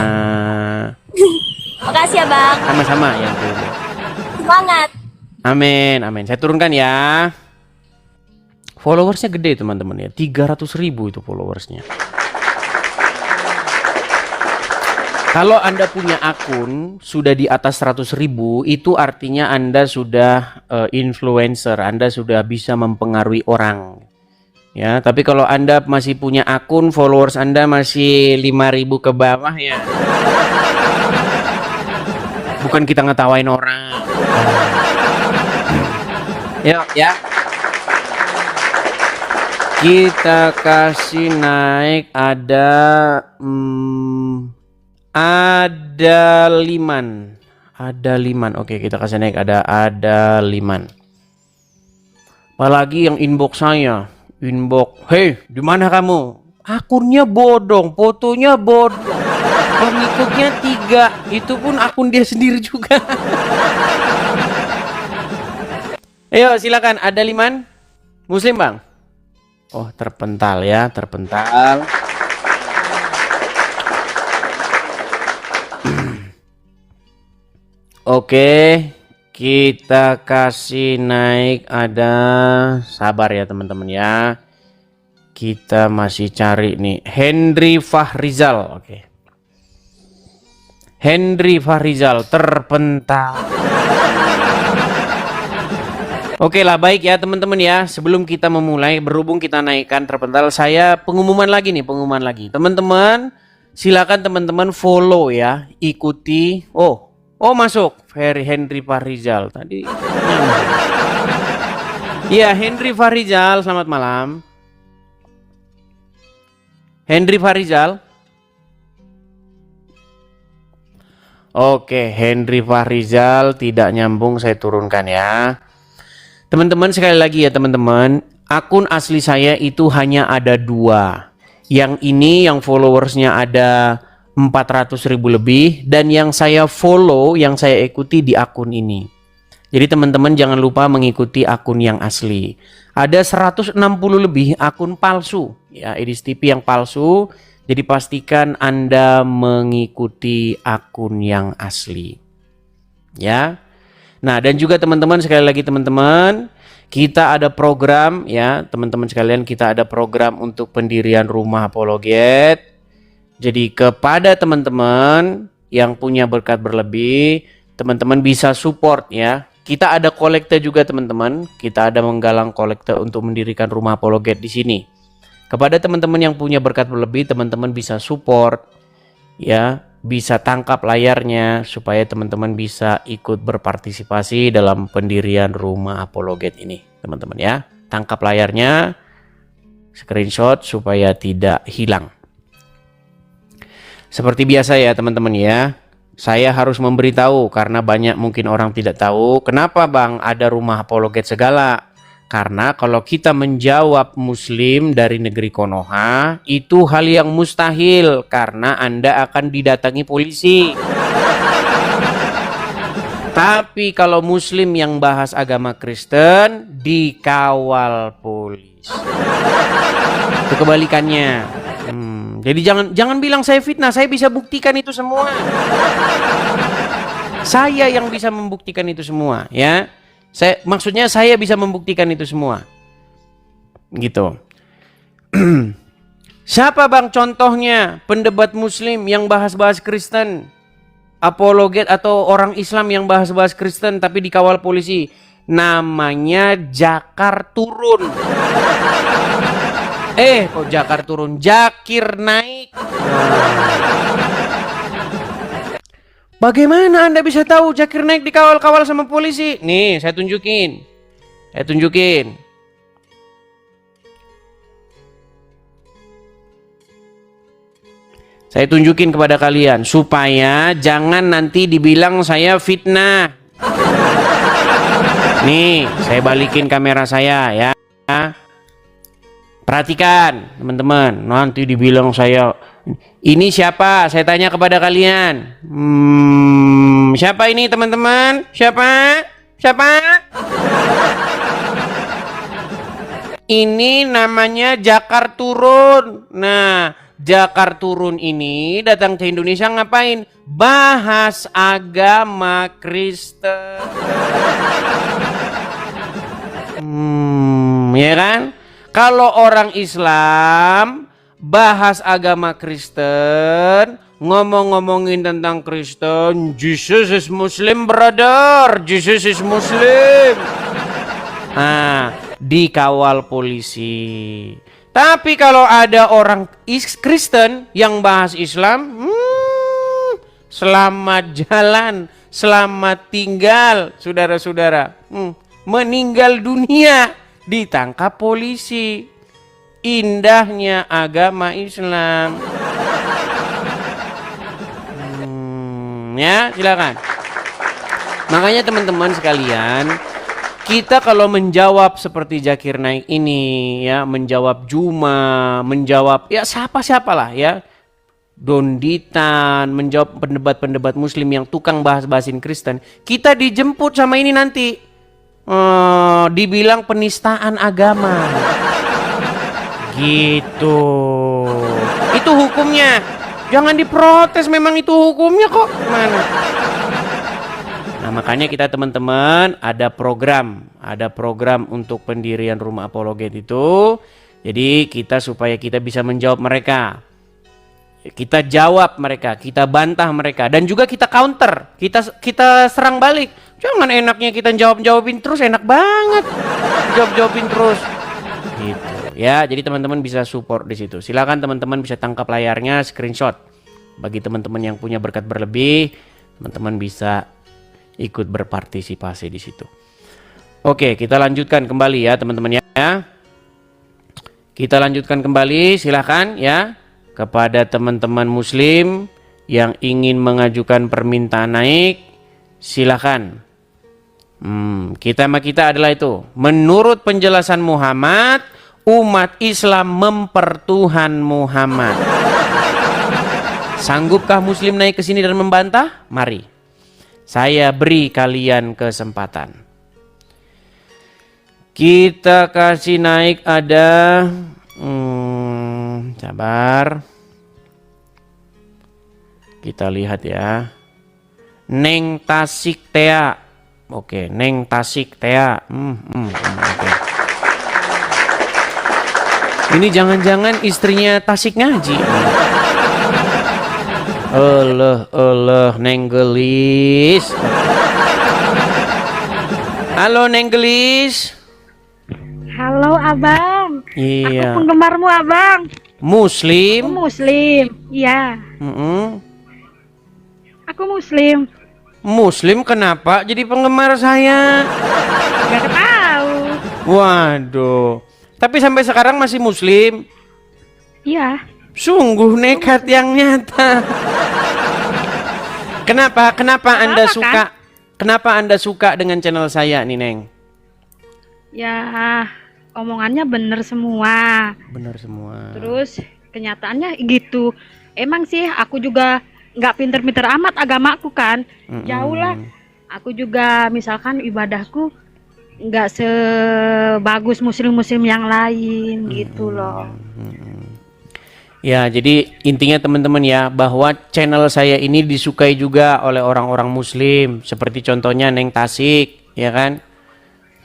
Makasih ya Bang. Sama-sama Yanti Hulu. Semangat. Amin, amin. Saya turunkan ya. Followersnya gede teman-teman ya, 300.000 itu followersnya. Kalau Anda punya akun sudah di atas 100.000, itu artinya Anda sudah influencer, Anda sudah bisa mempengaruhi orang. Ya, tapi kalau Anda masih punya akun, followers Anda masih 5.000 ke bawah ya. Bukan kita ngetawain orang. Yuk ya. Kita kasih naik ada Liman. Ada Liman. Oke, kita kasih naik ada Liman. Apalagi yang inbox saya. Inbox, "Hei, di mana kamu?" Akunnya bodong, fotonya bodong. Pengikutnya 3. Itu pun akun dia sendiri juga. Ayo, silakan ada Liman. Muslim, Bang? Oh, terpental ya, terpental. Oke, kita kasih naik ada, sabar ya teman-teman ya. Kita masih cari nih Henry Fahrizal. Oke. Henry Fahrizal terpental. Oke lah, baik ya teman-teman ya. Sebelum kita memulai, berhubung kita naikkan terpental, saya pengumuman lagi. Teman-teman, silakan teman-teman follow ya, ikuti. Oh masuk Henry Fahrizal tadi. Iya, Henry Fahrizal, selamat malam. Henry Fahrizal. Oke, Henry Fahrizal tidak nyambung, saya turunkan ya. Teman-teman, sekali lagi ya teman-teman, akun asli saya itu hanya ada 2. Yang ini yang followersnya ada 400.000 lebih, dan yang saya follow, yang saya ikuti di akun ini. Jadi teman-teman jangan lupa mengikuti akun yang asli. Ada 160 lebih akun palsu ya, Edis TV yang palsu. Jadi pastikan Anda mengikuti akun yang asli. Ya. Nah, dan juga teman-teman, sekali lagi teman-teman, kita ada program ya, teman-teman sekalian, kita ada program untuk pendirian rumah apologet. Jadi kepada teman-teman yang punya berkat berlebih, teman-teman bisa support ya. Kita ada kolekte juga teman-teman, kita ada menggalang kolekte untuk mendirikan rumah apologet di sini. Kepada teman-teman yang punya berkat berlebih, teman-teman bisa support ya. Bisa tangkap layarnya supaya teman-teman bisa ikut berpartisipasi dalam pendirian rumah apologet ini, teman-teman ya. Tangkap layarnya, screenshot supaya tidak hilang. Seperti biasa ya teman-teman ya, saya harus memberitahu karena banyak mungkin orang tidak tahu kenapa Bang ada rumah apologet segala. Karena kalau kita menjawab Muslim dari negeri Konoha, itu hal yang mustahil karena Anda akan didatangi polisi. Tapi kalau Muslim yang bahas agama Kristen, dikawal polisi. Itu kebalikannya. Jadi jangan bilang saya fitnah, saya bisa buktikan itu semua. Saya yang bisa membuktikan itu semua, ya. Maksudnya saya bisa membuktikan itu semua. Gitu. Siapa Bang contohnya pendebat Muslim yang bahas-bahas Kristen? Apologet atau orang Islam yang bahas-bahas Kristen tapi dikawal polisi? namanya Jakar turun. Kok Jakar turun? Jakir naik. Bagaimana Anda bisa tahu Jakir naik dikawal-kawal sama polisi? Nih, saya tunjukin. Saya tunjukin kepada kalian supaya jangan nanti dibilang saya fitnah. Nih, saya balikin kamera saya ya. Perhatikan, teman-teman. Nanti dibilang saya ini siapa? Saya tanya kepada kalian. Siapa ini, teman-teman? Siapa? Ini namanya Jakar turun. Nah, Jakar turun ini datang ke Indonesia ngapain? Bahas agama Kristen. Ya kan? Kalau orang Islam bahas agama Kristen, ngomong-ngomongin tentang Kristen, Jesus is Muslim brother, Jesus is Muslim. Nah, dikawal polisi. Tapi kalau ada orang Kristen yang bahas Islam, selamat jalan, selamat tinggal, saudara-saudara. Meninggal dunia, ditangkap polisi. Indahnya agama Islam. Ya, silakan. Makanya teman-teman sekalian, kita kalau menjawab seperti Jakir Naik ini ya, menjawab Juma, menjawab ya siapa-siapalah ya, Donditan, menjawab pendebat-pendebat muslim yang tukang bahas-bahasin Kristen, kita dijemput sama ini nanti dibilang penistaan agama. Gitu. Itu hukumnya. Jangan diprotes, memang itu hukumnya kok. Mana? Nah, makanya kita teman-teman ada program untuk pendirian rumah apologet itu. Jadi supaya kita bisa menjawab mereka. Kita jawab mereka, kita bantah mereka, dan juga kita counter. Kita serang balik. Jangan enaknya kita jawabin terus, enak banget. Jawabin terus. Gitu. Ya, jadi teman-teman bisa support di situ. Silakan teman-teman bisa tangkap layarnya, screenshot. Bagi teman-teman yang punya berkat berlebih, teman-teman bisa ikut berpartisipasi di situ. Oke, kita lanjutkan kembali ya teman-teman ya. Kita lanjutkan kembali, silakan ya, kepada teman-teman muslim yang ingin mengajukan permintaan naik, silakan. Kita adalah itu. Menurut penjelasan Muhammad, umat Islam mempertuhan Muhammad. Sanggupkah muslim naik ke sini dan membantah? Mari. Saya beri kalian kesempatan. Kita kasih naik ada sabar. Kita lihat ya. Neng Tasik Tea. Oke, Neng Tasik Tea. Oke. Ini jangan-jangan istrinya Tasik Ngaji. Neng Gelis. Halo Neng Gelis. Halo abang. Iya. Aku penggemarmu abang. Muslim. Aku muslim. Iya. Aku muslim. Muslim kenapa jadi penggemar saya? Gak tahu. Waduh. Tapi sampai sekarang masih muslim? Iya. Sungguh nekat yang nyata. Kenapa Anda suka? Kenapa Anda suka dengan channel saya nih, Neng? Ya, omongannya bener semua. Bener semua. Terus kenyataannya gitu. Emang sih aku juga nggak pinter-pinter amat agamaku kan. Jauh lah. Aku juga misalkan ibadahku nggak sebagus muslim-muslim yang lain gitu loh. Ya, jadi intinya teman-teman ya, bahwa channel saya ini disukai juga oleh orang-orang muslim, seperti contohnya Neng Tasik, ya kan?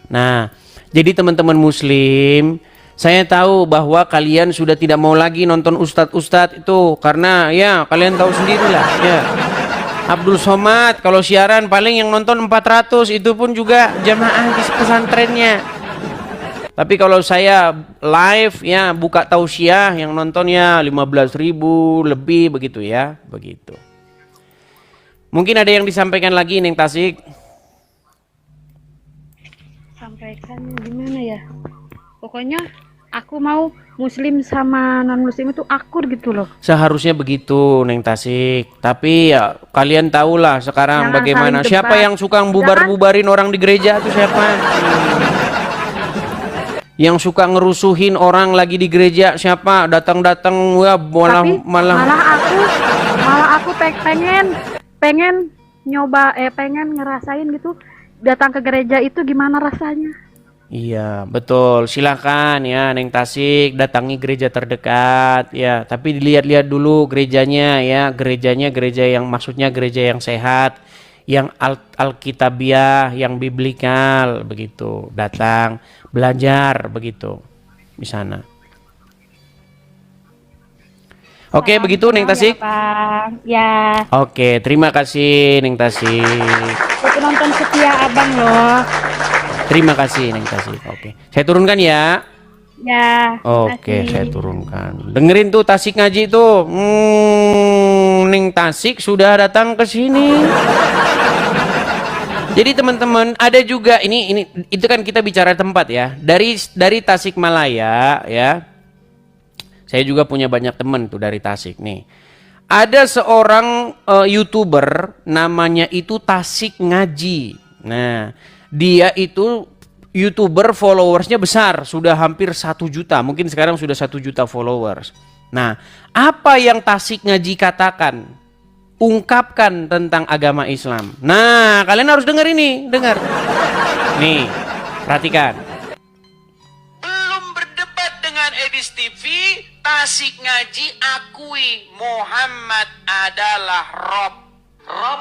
Nah, jadi teman-teman muslim, saya tahu bahwa kalian sudah tidak mau lagi nonton ustadz-ustadz itu, karena ya kalian tahu sendirilah, ya. Abdul Somad kalau siaran paling yang nonton 400, itu pun juga jamaah di pesantrennya. Tapi kalau saya live ya buka tausiah yang nontonnya 15.000 lebih begitu ya, begitu. Mungkin ada yang disampaikan lagi Neng Tasik? Sampaikan gimana ya? Pokoknya aku mau muslim sama non muslim itu akur gitu loh. Seharusnya begitu Neng Tasik. Tapi ya kalian tahulah sekarang Jangan bagaimana. saling Siapa debat. yang suka bubar-bubarin orang di gereja itu siapa? Yang suka ngerusuhin orang lagi di gereja siapa? Datang-datang ya Tapi malah malah aku pengen nyoba pengen ngerasain gitu datang ke gereja itu gimana rasanya. Iya, betul. Silakan ya Neng Tasik datangi gereja terdekat ya, tapi dilihat-lihat dulu gerejanya ya, gerejanya gereja yang maksudnya gereja yang sehat, yang alkitabiah, yang biblikal begitu. Datang belajar begitu di sana. Oke, begitu Neng Tasik. Ya, Bang. Ya, Oke, terima kasih Neng Tasik. aku penonton setia Abang loh. Terima kasih Neng Tasik. Oke. Saya turunkan ya. Ya. Oke, makasih. saya turunkan. Dengerin tuh Tasik ngaji tuh. Neng Tasik sudah datang ke sini. Jadi teman-teman, ada juga ini itu kan kita bicara tempat ya. Dari Tasikmalaya ya. Saya juga punya banyak teman tuh dari Tasik nih. Ada seorang YouTuber namanya itu Tasik Ngaji. Nah, dia itu YouTuber followersnya besar, sudah hampir 1 juta, mungkin sekarang sudah 1 juta followers. Nah, apa yang Tasik Ngaji katakan, ungkapkan tentang agama Islam. Nah, kalian harus dengar ini, dengar. Nih, perhatikan. Belum berdebat dengan Edis TV, Tasik Ngaji akui Muhammad adalah Rob. Rob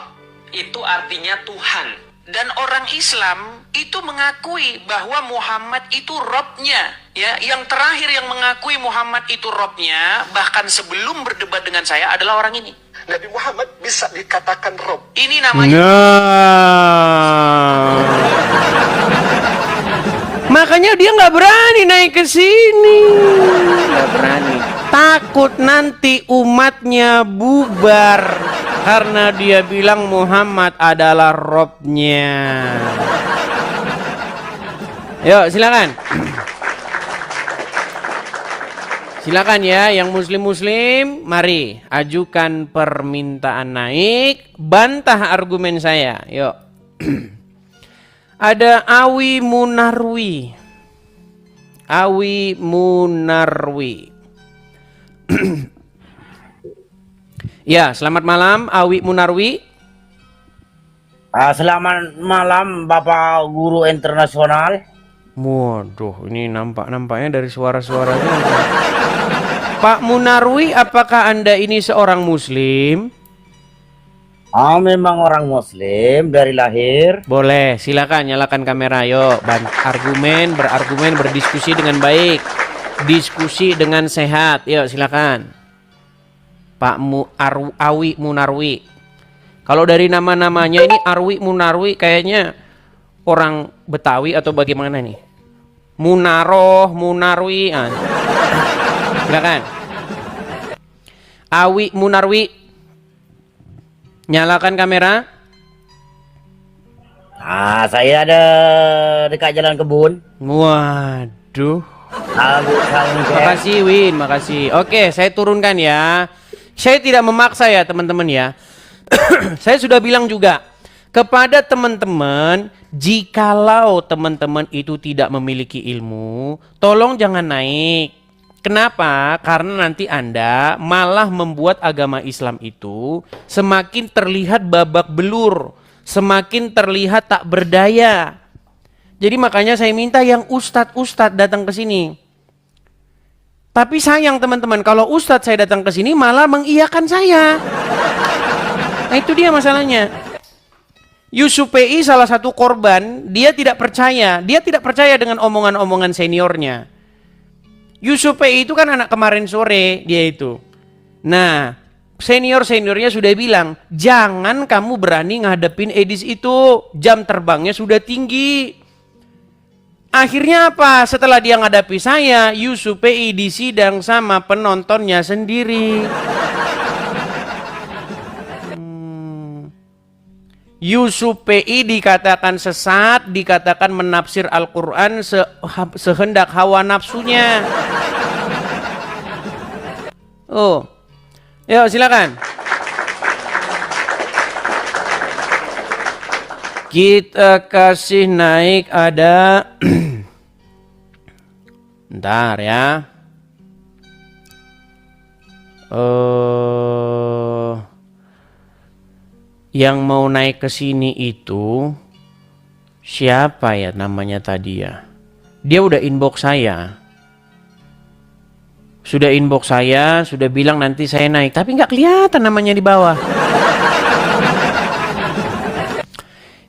itu artinya Tuhan. Dan orang Islam itu mengakui bahwa Muhammad itu Robnya. Ya, yang terakhir yang mengakui Muhammad itu Robnya, bahkan sebelum berdebat dengan saya adalah orang ini. Nabi Muhammad bisa dikatakan Rob. Ini namanya. Makanya dia nggak berani naik ke sini, nggak berani. Takut nanti umatnya bubar karena dia bilang Muhammad adalah Robnya. Yuk silakan. Silakan ya yang muslim-muslim, mari ajukan permintaan naik, bantah argumen saya. Yuk. Ada Awi Munarwi. Awi Munarwi. Ya, selamat malam Awi Munarwi. Selamat malam Bapak Guru Internasional. Waduh, ini nampaknya dari suara-suaranya. Pak Munarwi, apakah Anda ini seorang muslim? Memang orang Muslim dari lahir. Boleh, silakan nyalakan kamera. Yuk, berargumen, berdiskusi dengan baik. Diskusi dengan sehat. Yuk, silakan. Pak Awi Munarwi. Kalau dari nama-namanya ini Arwi Munarwi kayaknya orang Betawi atau bagaimana nih? Munaroh, Munarwi. Silakan. Awi Munarwi. Nyalakan kamera. Saya ada dekat jalan kebun. Waduh. Makasih Win, makasih. Oke, saya turunkan ya. Saya tidak memaksa ya teman-teman ya. Saya sudah bilang juga kepada teman-teman, jikalau teman-teman itu tidak memiliki ilmu, tolong jangan naik. Kenapa? Karena nanti Anda malah membuat agama Islam itu semakin terlihat babak belur, semakin terlihat tak berdaya. Jadi makanya saya minta yang ustadz datang ke sini. Tapi sayang teman-teman, kalau ustadz saya datang ke sini malah mengiyakan saya. Nah itu dia masalahnya. Yusuf PI salah satu korban, dia tidak percaya dengan omongan-omongan seniornya. Yusuf PI itu kan anak kemarin sore dia itu. Nah, senior-seniornya sudah bilang, jangan kamu berani ngadepin Edis itu, jam terbangnya sudah tinggi. Akhirnya apa? Setelah dia ngadapi saya, Yusuf PI disidang sama penontonnya sendiri. Yusuf PI dikatakan sesat, dikatakan menafsir Al-Quran sehendak hawa nafsunya. Oh, yuk silakan. Kita kasih naik ada ntar ya. Yang mau naik ke sini itu siapa ya namanya tadi ya? Dia udah inbox saya. Sudah inbox saya, sudah bilang nanti saya naik, tapi nggak kelihatan namanya di bawah.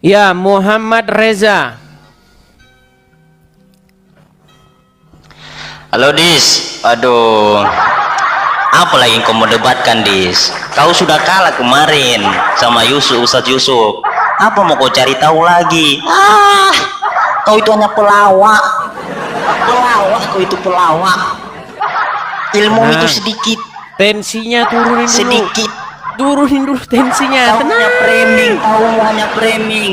Ya, Muhammad Reza. Halo Dis, aduh, apa lagi kau mau debatkan Dis? Kau sudah kalah kemarin sama Ustadz Yusuf. Apa mau kau cari tahu lagi? Kau itu hanya pelawak. Kau itu pelawak. Ilmu itu sedikit. Tensinya turunin dulu. Sedikit. Turunin dulu tensinya. Kau hanya framing, taumu hanya framing.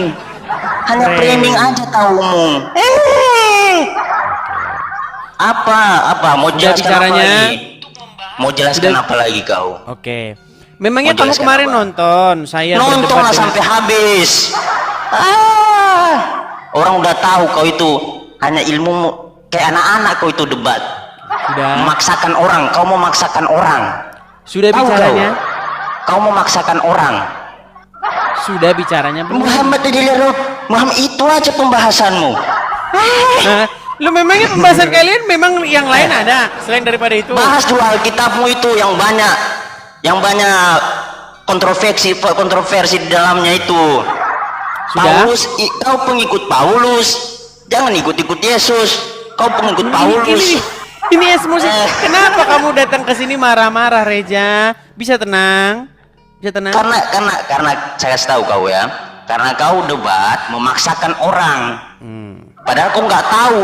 Hanya framing aja taumu. Apa? Mau jelaskan bicaranya? apa lagi? Mau jelaskan apa lagi kau? Oke. Memangnya Mau kamu jelaskan kemarin apa? nonton saya Nonton berdebat lah dengan- sampai habis. Orang udah tahu kau itu hanya ilmu kayak anak-anak, kau itu debat. Sudah. Memaksakan orang, kau mau memaksakan orang. Sudah Tahu bicaranya? Kau mau memaksakan orang. Sudah bicaranya belum? Muhammad itu aja pembahasanmu. Nah, lu memangnya pembahasan kalian memang yang lain ada selain daripada itu? Bahas dulu Alkitabmu itu yang banyak kontroversi di dalamnya itu. Sudah? Paulus, kau pengikut Paulus, jangan ikut-ikut Yesus. Kau pengikut Paulus. Ini emosi. Kenapa kamu datang ke sini marah-marah, Reja? Bisa tenang? Bisa tenang? Karena saya kasih tahu kau ya. Karena kau debat memaksakan orang. Padahal kau nggak tahu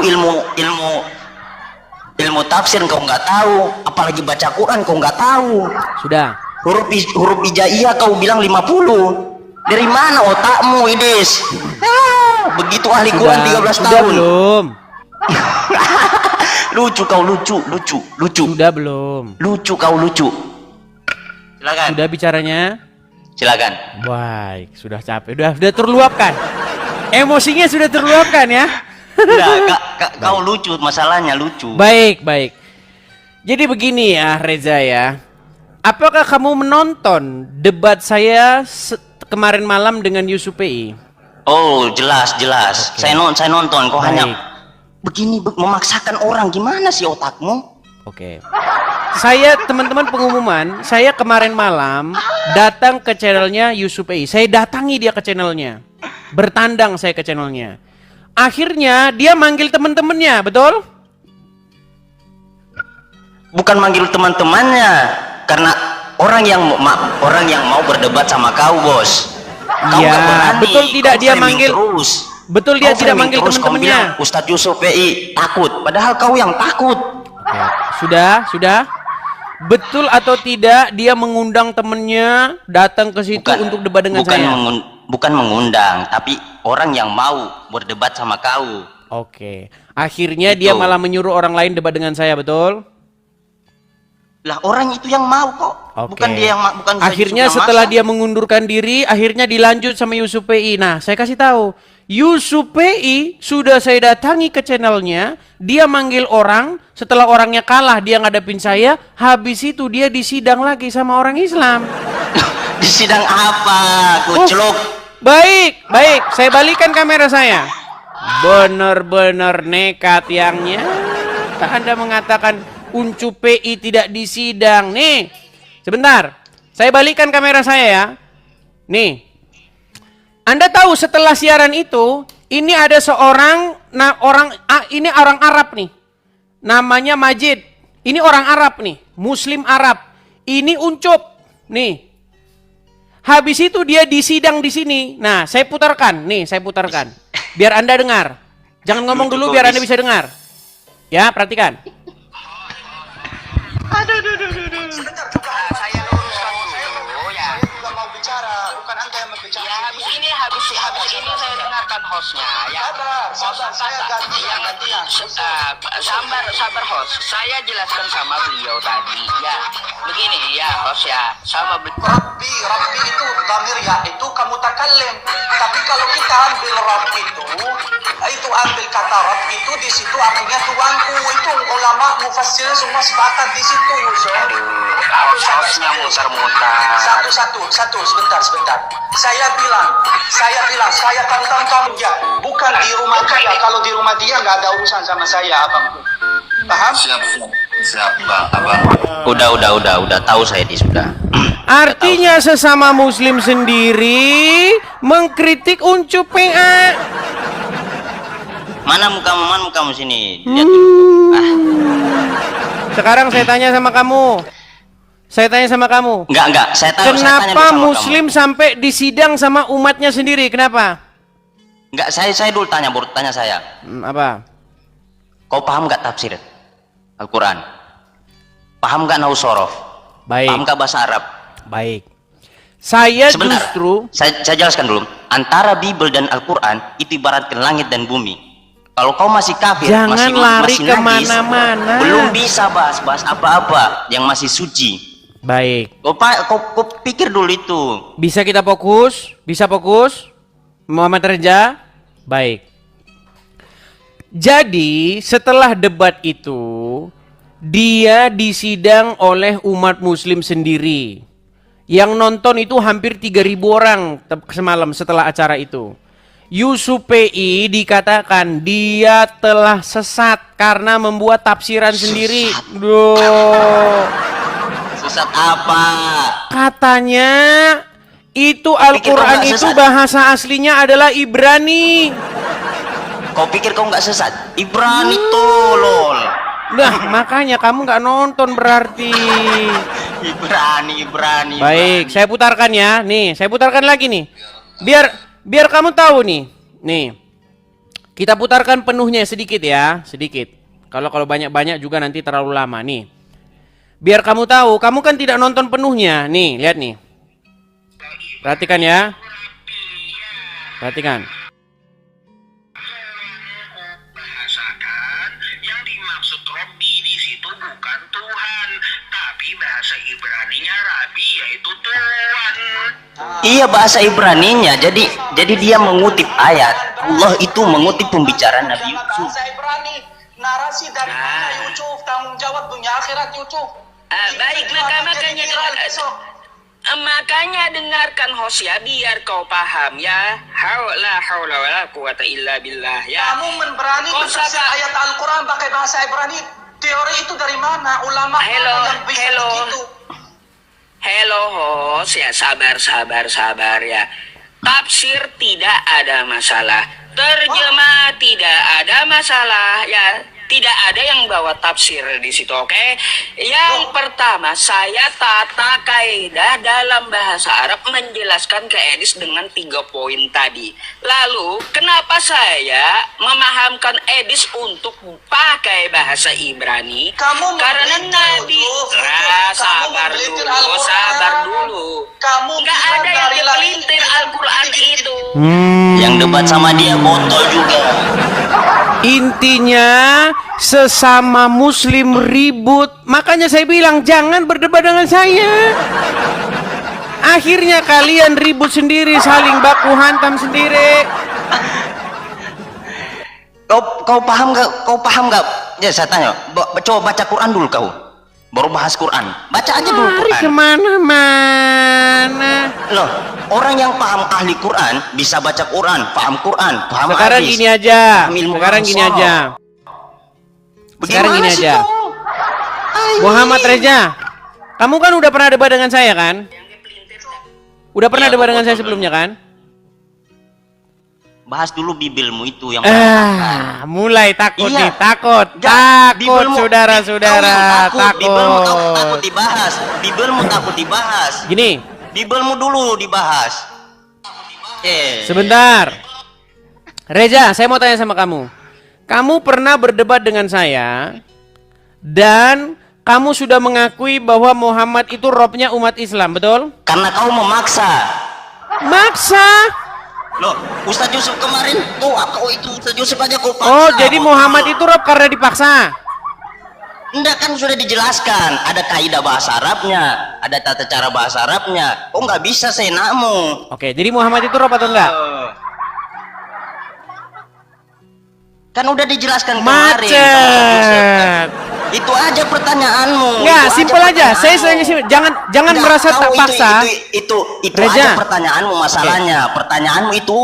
ilmu tafsir, kau nggak tahu. Apalagi baca Quran kau nggak tahu. Sudah. Huruf hijaiyah kau bilang 50. Dari mana otakmu, Idis? Begitu ahli Quran 13 Sudah tahun. belum? Lucu kau, lucu. Sudah belum? Lucu kau, lucu. Silakan. Sudah bicaranya? Silakan. Baik, sudah capek. Sudah terluapkan. Emosinya sudah terluapkan ya? Kau lucu, masalahnya lucu. Baik. Jadi begini ya, Reza ya. Apakah kamu menonton debat saya kemarin malam dengan Yusuf PI? Oh, jelas. Oke. Saya nonton. Kau Baik. hanya begini memaksakan orang. Gimana sih otakmu? Oke. Saya teman-teman pengumuman, saya kemarin malam datang ke channelnya Yusuf PI. Saya datangi dia ke channelnya. Bertandang saya ke channelnya. Akhirnya dia manggil teman-temannya, betul? Bukan manggil teman-temannya, karena orang yang mau berdebat sama kau, Bos. Kau Iya, nggak berani. betul tidak Kau dia framing manggil. terus. Betul dia Kau tidak framing manggil terus, kau teman-temannya. bilang, Ustadz Yusuf PI takut, padahal kau yang takut. Oke. Sudah. Betul atau tidak dia mengundang temennya datang ke situ untuk debat dengan saya? Bukan mengundang, tapi orang yang mau berdebat sama kau. Oke. Akhirnya dia malah menyuruh orang lain debat dengan saya, betul? Lah orang itu yang mau kok. Oke. Bukan dia yang bukan Akhirnya Yusuf yang setelah maksa. dia mengundurkan diri, akhirnya dilanjut sama Yusuf PI. Nah, saya kasih tahu, Yusuf PI sudah saya datangi ke channelnya, dia manggil orang, setelah orangnya kalah dia ngadepin saya, habis itu dia disidang lagi sama orang Islam. Di sidang apa, kucluk? Baik, saya balikan kamera saya. Benar-benar nekat yang nyata Anda mengatakan Uncu PI tidak disidang. Nih, sebentar, saya balikan kamera saya ya. Nih, Anda tahu setelah siaran itu, ini ada seorang, ini orang Arab nih, namanya Majid. Ini orang Arab nih, Muslim Arab. Ini Uncup. Nih. Habis itu dia disidang di sini. Nah, saya putarkan. Nih, saya putarkan. Biar Anda dengar. Jangan ngomong dulu biar Anda bisa dengar. Ya, perhatikan. Sebentar juga saya luruskan dulu ya. Saya juga mau bicara, bukan Anda yang berbicara. Ya, habis ini saya dengarkan hostnya ya. Sabar, saya ganti yang gantian. Sabar host. Saya jelaskan sama beliau tadi ya. Begini ya host ya, sama beliau. Rabbi itu dhamir ya, itu kamu takallim. Tapi kalau kita ambil Rabb itu ambil kata Rabb itu di situ artinya Tuanku. Itu ulama mufassir semua sepakat di situ Yusuf. Hostnya muter-muter. Satu, sebentar. Saya bilang, saya tantang kamu ya, bukan di rumah dia. Kalau di rumah dia nggak ada urusan sama saya, abang. Paham? Siap, abang. Udah, tahu saya sudah. Artinya sesama muslim sendiri mengkritik Uncup PA. Mana mukamu sini? Lihat dulu. Sekarang saya tanya sama kamu. Enggak, saya tahu. Kenapa muslim sampai disidang sama umatnya sendiri? Kenapa? Enggak, saya dulu tanya saya. Apa? Kau paham nggak tafsir Al-Quran? Paham nggak nahwu sorof? Baik. Paham nggak bahasa Arab? Baik. Saya Sebentar, justru saya jelaskan dulu. Antara Bible dan Al-Quran itu ibaratkan langit dan bumi. Kalau kau masih kafir, jangan masih lari najis, kemana-mana. belum bisa bahas apa-apa yang masih suci. Baik. Kau pikir dulu itu. Bisa kita fokus? Bisa fokus? Muhammad Reza? Baik. Jadi setelah debat itu dia disidang oleh umat muslim sendiri. Yang nonton itu hampir 3.000 orang semalam setelah acara itu. Yusuf PI dikatakan dia telah sesat karena membuat tafsiran sendiri. Sesat apa? Katanya itu Al-Quran itu bahasa aslinya adalah Ibrani. Kau pikir kau nggak sesat? Ibrani tolol. Nah, makanya kamu nggak nonton berarti. Ibrani. Baik, saya putarkan ya. Nih, saya putarkan lagi nih. Biar kamu tahu nih. Nih. Kita putarkan penuhnya sedikit ya, sedikit. Kalau banyak-banyak juga nanti terlalu lama nih. Biar kamu tahu, kamu kan tidak nonton penuhnya. Nih, lihat nih. Perhatikan ya. Perhatikan. Yang dimaksud Robbi di situ bukan Tuhan, tapi bahasa Ibraninya Rabi yaitu Tuhan. Iya, bahasa Ibraninya. Jadi dia mengutip ayat. Allah itu mengutip pembicaraan Nabi Yusuf. Bahasa Ibrani, narasi dari mana Yusuf, tanggung jawab dunia akhirat Yusuf. Baik, makanya dengarkan host ya, biar kau paham ya. La haula wala quwata illa billah ya. Kamu berani menafsir ayat Al-Quran pakai bahasa Ibrani. Teori itu dari mana? Ulama yang bisa begitu. Hello host ya, sabar ya. Tafsir tidak ada masalah. Terjemah tidak ada masalah ya. Tidak ada yang bawa tafsir di situ, oke? Yang pertama, saya tata kaidah dalam bahasa Arab menjelaskan ke Edis dengan 3 poin tadi. Lalu, kenapa saya memahamkan Edis untuk pakai bahasa Ibrani? Karena Nabi... sabar dulu. Nggak ada yang dipelintir Al-Quran itu. Yang debat sama dia botol juga. Intinya sesama muslim ribut. Makanya saya bilang jangan berdebat dengan saya. Akhirnya kalian ribut sendiri, saling baku hantam sendiri. Kau paham nggak? Ya saya tanya, coba baca Quran dulu kau. Baru bahas Quran. Baca aja dulu Quran. Kemana-mana. Loh, orang yang paham ahli Quran bisa baca Quran, paham Sekarang hadis. Gini aja. Sekarang gini aja. Muhammad Reza, kamu kan udah pernah debat dengan saya kan? Udah pernah debat dengan saya sebelumnya kan? bahas dulu Bibelmu itu yang berantakan. Mulai takut Iya. nih, takut Bibelmu- saudara-saudara, Bibelmu takut takut. dibahas. Bibelmu takut dibahas. Gini, Bibelmu dulu dibahas. sebentar. Reza, saya mau tanya sama kamu. Kamu pernah berdebat dengan saya dan kamu sudah mengakui bahwa Muhammad itu robnya umat Islam, betul? Karena kau memaksa. Maksa? Loh, Ustadz Yusuf kemarin tuh kau itu Ustadz Yusuf aja kau paksa. Oh, jadi Muhammad itu rob karena dipaksa? Enggak, kan sudah dijelaskan. Ada kaidah bahasa Arabnya, ada tata cara bahasa Arabnya. Oh, nggak bisa seenakmu. Oke, jadi Muhammad itu rob atau enggak? Kan udah dijelaskan kemarin. Macet. Itu aja pertanyaanmu. Enggak, Itu simpel aja. Saya pertanyaanmu. jangan Enggak, merasa kau tak paksa. Itu Reza. aja pertanyaanmu masalahnya. Pertanyaanmu itu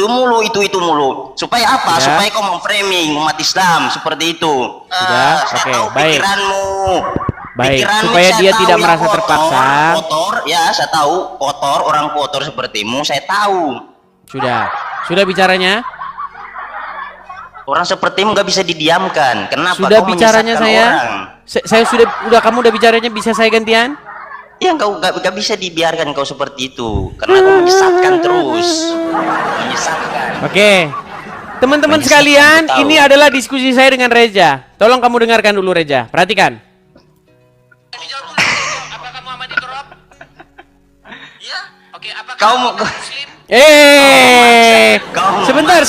mulu. Supaya apa? Sudah. Supaya kau memframing umat Islam seperti itu. Sudah, Saya oke, tahu baik. pikiranmu. Baik, Pikiranmu supaya saya dia tahu tidak yang merasa terpaksa. Kotor, ya saya tahu kotor, orang kotor sepertimu, saya tahu. Sudah bicaranya? Orang sepertimu nggak bisa didiamkan. Kenapa? Sudah Kau bicaranya menyesatkan saya? orang. Saya kamu udah bicaranya, bisa saya gantian? Ya nggak bisa dibiarkan kau seperti itu karena kau menyesatkan terus, menyesatkan. Oke. Teman-teman Menyesatkan, sekalian, aku tahu. ini adalah diskusi saya dengan Reza. Tolong kamu dengarkan dulu Reza. Perhatikan. Apakah Muhammad itu rob? Ya. Oke, apakah Kau mau Muslim? kau Sebentar.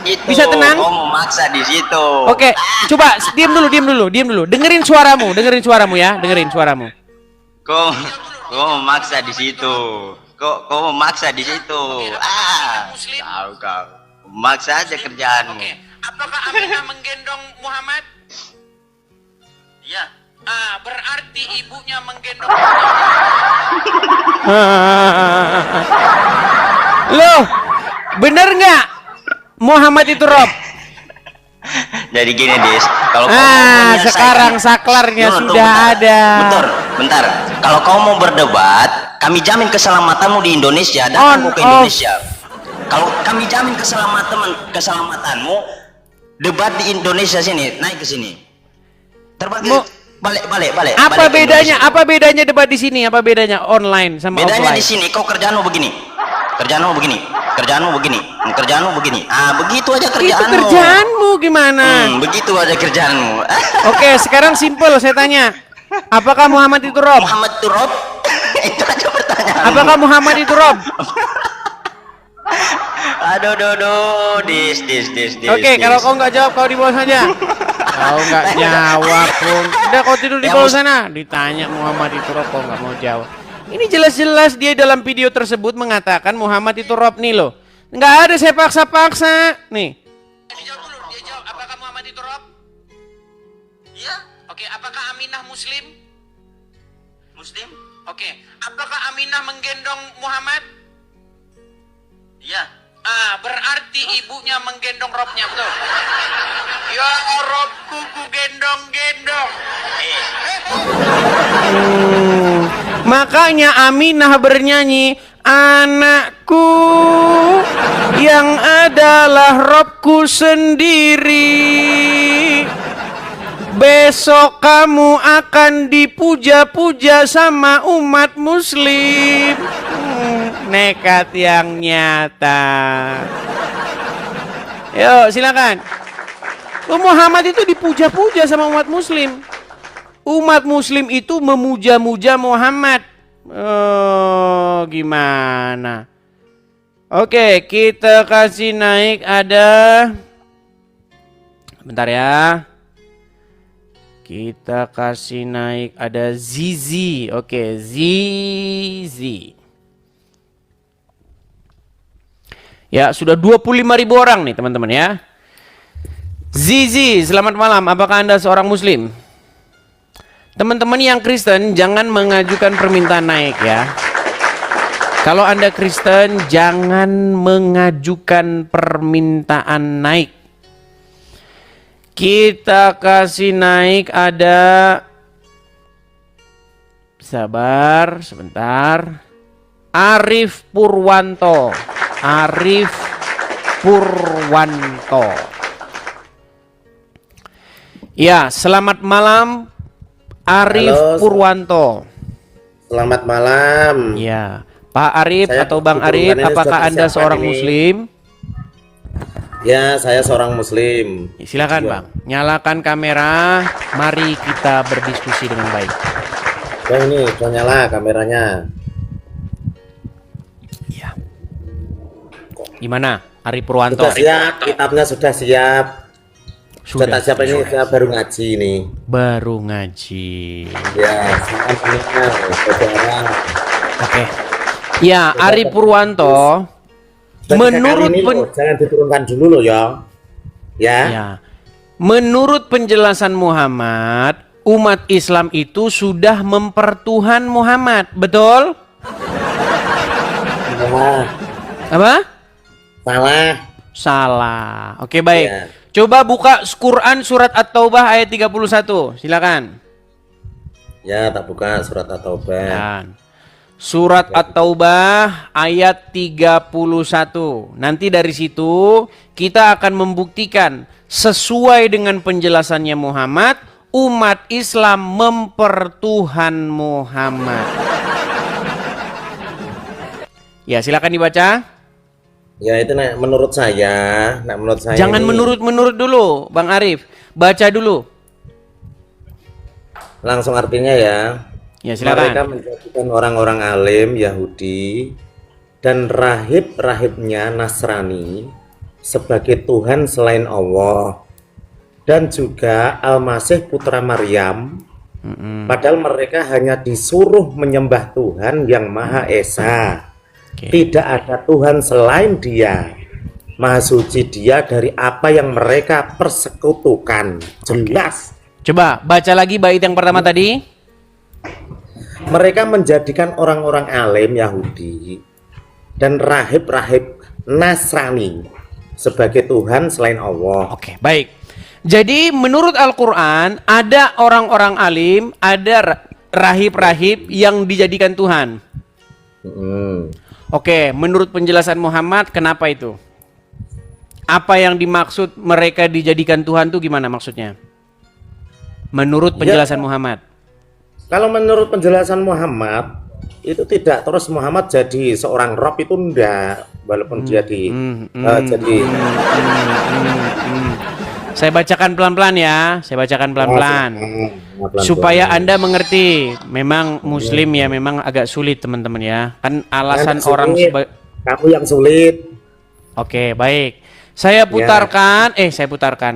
itu, Bisa tenang? Kau memaksa di situ. Oke, coba diam dulu. Dengerin suaramu ya, dengerin suaramu. Kau memaksa di situ. Kau memaksa di situ. Kau memaksa aja kerjaanmu. Apakah Aminah menggendong Muhammad? Ya. Berarti ibunya menggendong Loh, bener nggak Muhammad itu rob? Jadi gini, Dis. Kalau kau mau menyelesaikan- Sekarang saklarnya Tunggu, sudah bentar. ada. Bentar. Kalau kau mau berdebat, kami jamin keselamatanmu di Indonesia. Datang ke Indonesia. Kalau kami jamin keselamatanmu, debat di Indonesia sini, naik ke sini. Balik. Apa balik ke bedanya? Indonesia. Apa bedanya debat di sini? Apa bedanya online sama Bedanya offline? di sini, kau kerjaanmu begini. Kerjaanmu begini. Begitu aja Itu kerjaanmu. kerjaanmu gimana? Begitu aja kerjaanmu. Oke, sekarang simpel saya tanya. Apakah Muhammad itu rob? Muhammad itu rob? Itu aja pertanyaan. Apakah Muhammad itu rob? Aduh, dis. Oke, kalau kau nggak jawab, kau di bawah saja. Kau nggak jawab pun. Udah, kau tidur di bawah sana. Ditanya Muhammad itu rob, kau nggak mau jawab. Ini jelas-jelas dia dalam video tersebut mengatakan Muhammad itu rob nih loh. Nggak ada saya paksa-paksa. Nih. Dia jawab, apakah Muhammad itu rob? Ya. Oke, apakah Aminah Muslim? Muslim? Oke. Apakah Aminah menggendong Muhammad? Ya. Berarti ibunya menggendong robnya, betul? Ya, robku ku gendong-gendong. Makanya Aminah bernyanyi, anakku yang adalah robku sendiri. Besok kamu akan dipuja-puja sama umat muslim. Nekat yang nyata. Yuk silakan. Muhammad itu dipuja-puja sama umat muslim. Umat muslim itu memuja-muja Muhammad. Oh, gimana? Oke, kita kasih naik ada. Bentar ya. Kita kasih naik ada Zizi. Oke, Zizi. Ya, sudah 25.000 orang nih teman-teman ya. Zizi, selamat malam. Apakah Anda seorang muslim? Teman-teman yang Kristen jangan mengajukan permintaan naik ya. Kalau Anda Kristen jangan mengajukan permintaan naik. Kita kasih naik ada. Sabar sebentar. Arif Purwanto. Arif Purwanto. Ya, selamat malam Arif Halo, Purwanto. Selamat malam. Ya, Pak Arif Saya atau Bang Arif, kebetulan ini apakah sudah Anda persiapan seorang ini. muslim? Ya, saya seorang muslim. Silakan Iya. Bang, nyalakan kamera, mari kita berdiskusi dengan baik. Ya ini, sudah nyala kameranya. Ya. Gimana Arif Purwanto? Sudah siap, kitabnya sudah siap. Sudah tak siap ini, saya baru ngaji ini. Baru ngaji. Ya, salamnya, saudara. Oke. Ya, Arif Purwanto, menurut jangan diturunkan dulu loh ya. ya, menurut penjelasan Muhammad, umat Islam itu sudah mempertuhan Muhammad, betul? Salah. Apa? Salah. Salah. Oke, baik. Ya. Coba buka Quran surat At-Taubah ayat 31. Silakan. Ya, tak buka surat At-Taubah. Dan surat At-Taubah ayat 31. Nanti dari situ kita akan membuktikan sesuai dengan penjelasannya Muhammad, umat Islam mempertuhan Muhammad. Ya, silakan dibaca. Ya itu menurut saya, menurut saya. Jangan ini menurut dulu, Bang Arif. Baca dulu. langsung artinya ya. Ya, silakan. Mereka menjadikan orang-orang alim Yahudi dan rahib-rahibnya Nasrani sebagai Tuhan selain Allah, dan juga Al-Masih putra Maryam. Padahal mereka hanya disuruh menyembah Tuhan yang Maha Esa. Tidak ada Tuhan selain Dia. Maha suci Dia dari apa yang mereka persekutukan. Jelas. Coba baca lagi bait yang pertama tadi. Mereka menjadikan orang-orang alim Yahudi dan rahib-rahib Nasrani sebagai Tuhan selain Allah. Oke, baik. Jadi menurut Al-Quran ada orang-orang alim, ada rahib-rahib yang dijadikan Tuhan. Oke, menurut penjelasan Muhammad, kenapa itu? Apa yang dimaksud mereka dijadikan Tuhan itu gimana maksudnya? Menurut penjelasan Muhammad. Kalau menurut penjelasan Muhammad, itu tidak terus Muhammad jadi seorang rob, itu enggak, walaupun dia jadi Saya bacakan pelan-pelan ya, saya bacakan pelan-pelan supaya Anda mengerti. Memang Muslim ya, memang agak sulit teman-teman ya. Kan alasan orang kamu yang sulit. Oke, baik. Saya putarkan,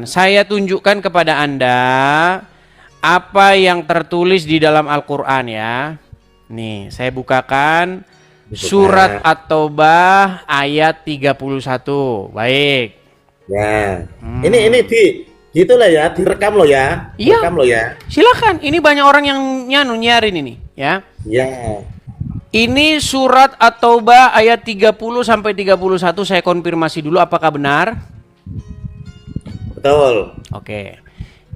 saya tunjukkan kepada Anda apa yang tertulis di dalam Al-Qur'an ya. Nih, saya bukakan surat At-Taubah ayat 31. Baik. Ya. Ini gitulah ya, direkam lo ya. Iya. Direkam lo ya. Silakan. Ini banyak orang yang nyarin ini ya. Ya. Ini surat At-Taubah ayat 30 sampai 31. Saya konfirmasi dulu apakah benar? Betul. Oke.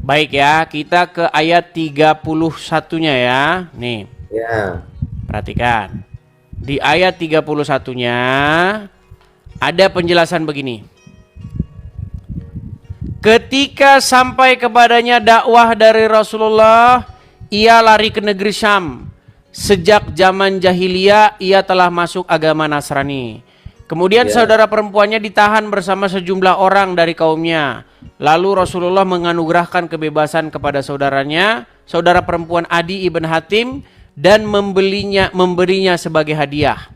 Baik ya, kita ke ayat 31-nya ya. Nih. Ya. Perhatikan. Di ayat 31-nya ada penjelasan begini. Ketika sampai kepadanya dakwah dari Rasulullah, ia lari ke negeri Syam. Sejak zaman jahiliyah ia telah masuk agama Nasrani. Kemudian saudara perempuannya ditahan bersama sejumlah orang dari kaumnya. Lalu Rasulullah menganugerahkan kebebasan kepada saudaranya, saudara perempuan Adi ibn Hatim, dan memberinya sebagai hadiah.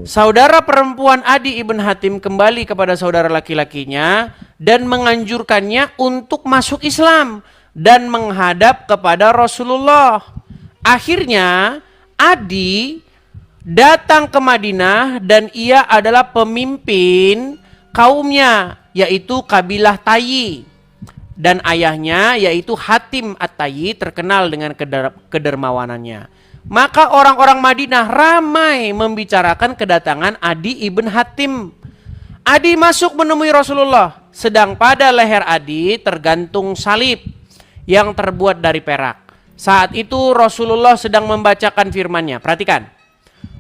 Saudara perempuan Adi ibn Hatim kembali kepada saudara laki-lakinya dan menganjurkannya untuk masuk Islam dan menghadap kepada Rasulullah. Akhirnya Adi datang ke Madinah dan ia adalah pemimpin kaumnya, yaitu kabilah Tayyi, dan ayahnya yaitu Hatim At-Tayyi terkenal dengan kedermawanannya. Maka orang-orang Madinah ramai membicarakan kedatangan Adi ibn Hatim. Adi masuk menemui Rasulullah, sedang pada leher Adi tergantung salib yang terbuat dari perak. Saat itu Rasulullah sedang membacakan firman-Nya. Perhatikan.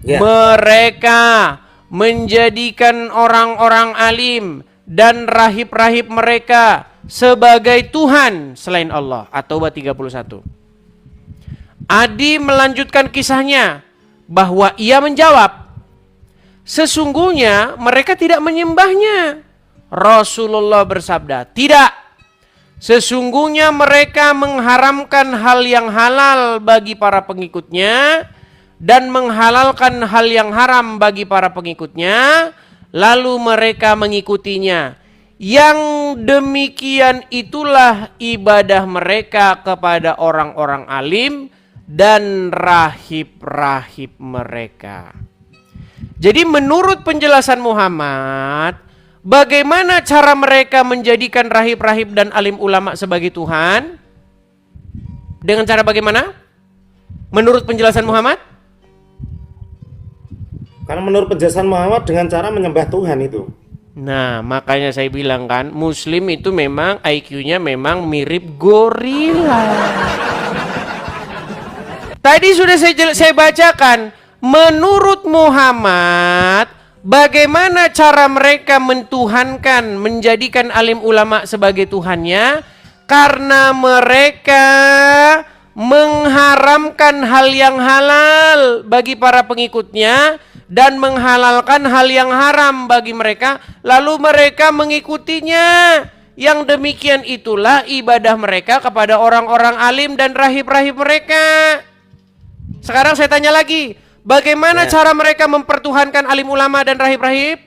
Mereka menjadikan orang-orang alim dan rahib-rahib mereka sebagai Tuhan selain Allah. At-Taubah 31. Adi melanjutkan kisahnya bahwa ia menjawab, sesungguhnya mereka tidak menyembahnya. Rasulullah bersabda, tidak. Sesungguhnya mereka mengharamkan hal yang halal bagi para pengikutnya dan menghalalkan hal yang haram bagi para pengikutnya, lalu mereka mengikutinya. Yang demikian itulah ibadah mereka kepada orang-orang alim dan rahib-rahib mereka. Jadi menurut penjelasan Muhammad, bagaimana cara mereka menjadikan rahib-rahib dan alim ulama sebagai Tuhan? Dengan cara bagaimana? Menurut penjelasan Muhammad? Karena menurut penjelasan Muhammad dengan cara menyembah Tuhan itu. Nah, makanya saya bilang kan, Muslim itu memang IQ-nya memang mirip gorila. Tadi sudah saya bacakan, menurut Muhammad, bagaimana cara mereka mentuhankan, menjadikan alim ulama sebagai Tuhannya? Karena mereka mengharamkan hal yang halal bagi para pengikutnya dan menghalalkan hal yang haram bagi mereka, lalu mereka mengikutinya. Yang demikian itulah ibadah mereka kepada orang-orang alim dan rahib-rahib mereka. Sekarang saya tanya lagi, bagaimana cara mereka mempertuhankan alim ulama dan rahib-rahib?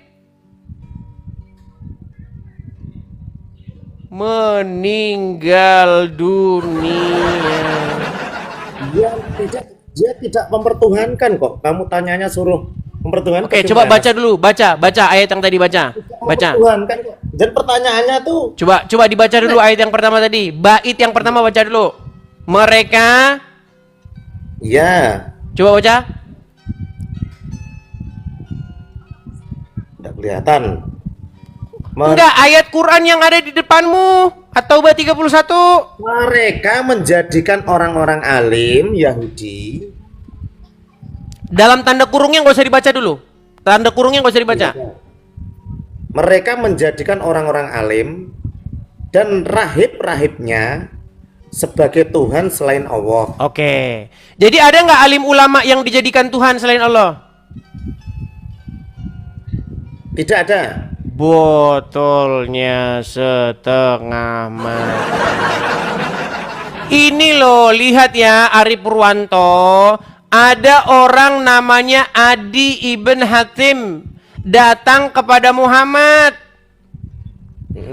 Meninggal dunia. Dia tidak mempertuhankan kok. Kamu tanyanya suruh mempertuhankan. Oke, coba baca dulu, baca ayat yang tadi baca. Baca. Mempertuhankan kok. Dan pertanyaannya tuh. Coba dibaca dulu ayat yang pertama tadi. Bait yang pertama baca dulu. Mereka. Ya. Coba baca. Tidak kelihatan. Enggak, ayat Quran yang ada di depanmu. At-Taubah 31. Mereka menjadikan orang-orang alim Yahudi. Dalam tanda kurungnya nggak usah dibaca dulu. Tanda kurungnya nggak usah dibaca. Mereka menjadikan orang-orang alim dan rahib-rahibnya sebagai Tuhan selain Allah. Oke. Jadi ada nggak alim ulama yang dijadikan Tuhan selain Allah? Tidak ada. Botolnya setengah mati. Ini loh, lihat ya Ari Purwanto. Ada orang namanya Adi Ibn Hatim datang kepada Muhammad.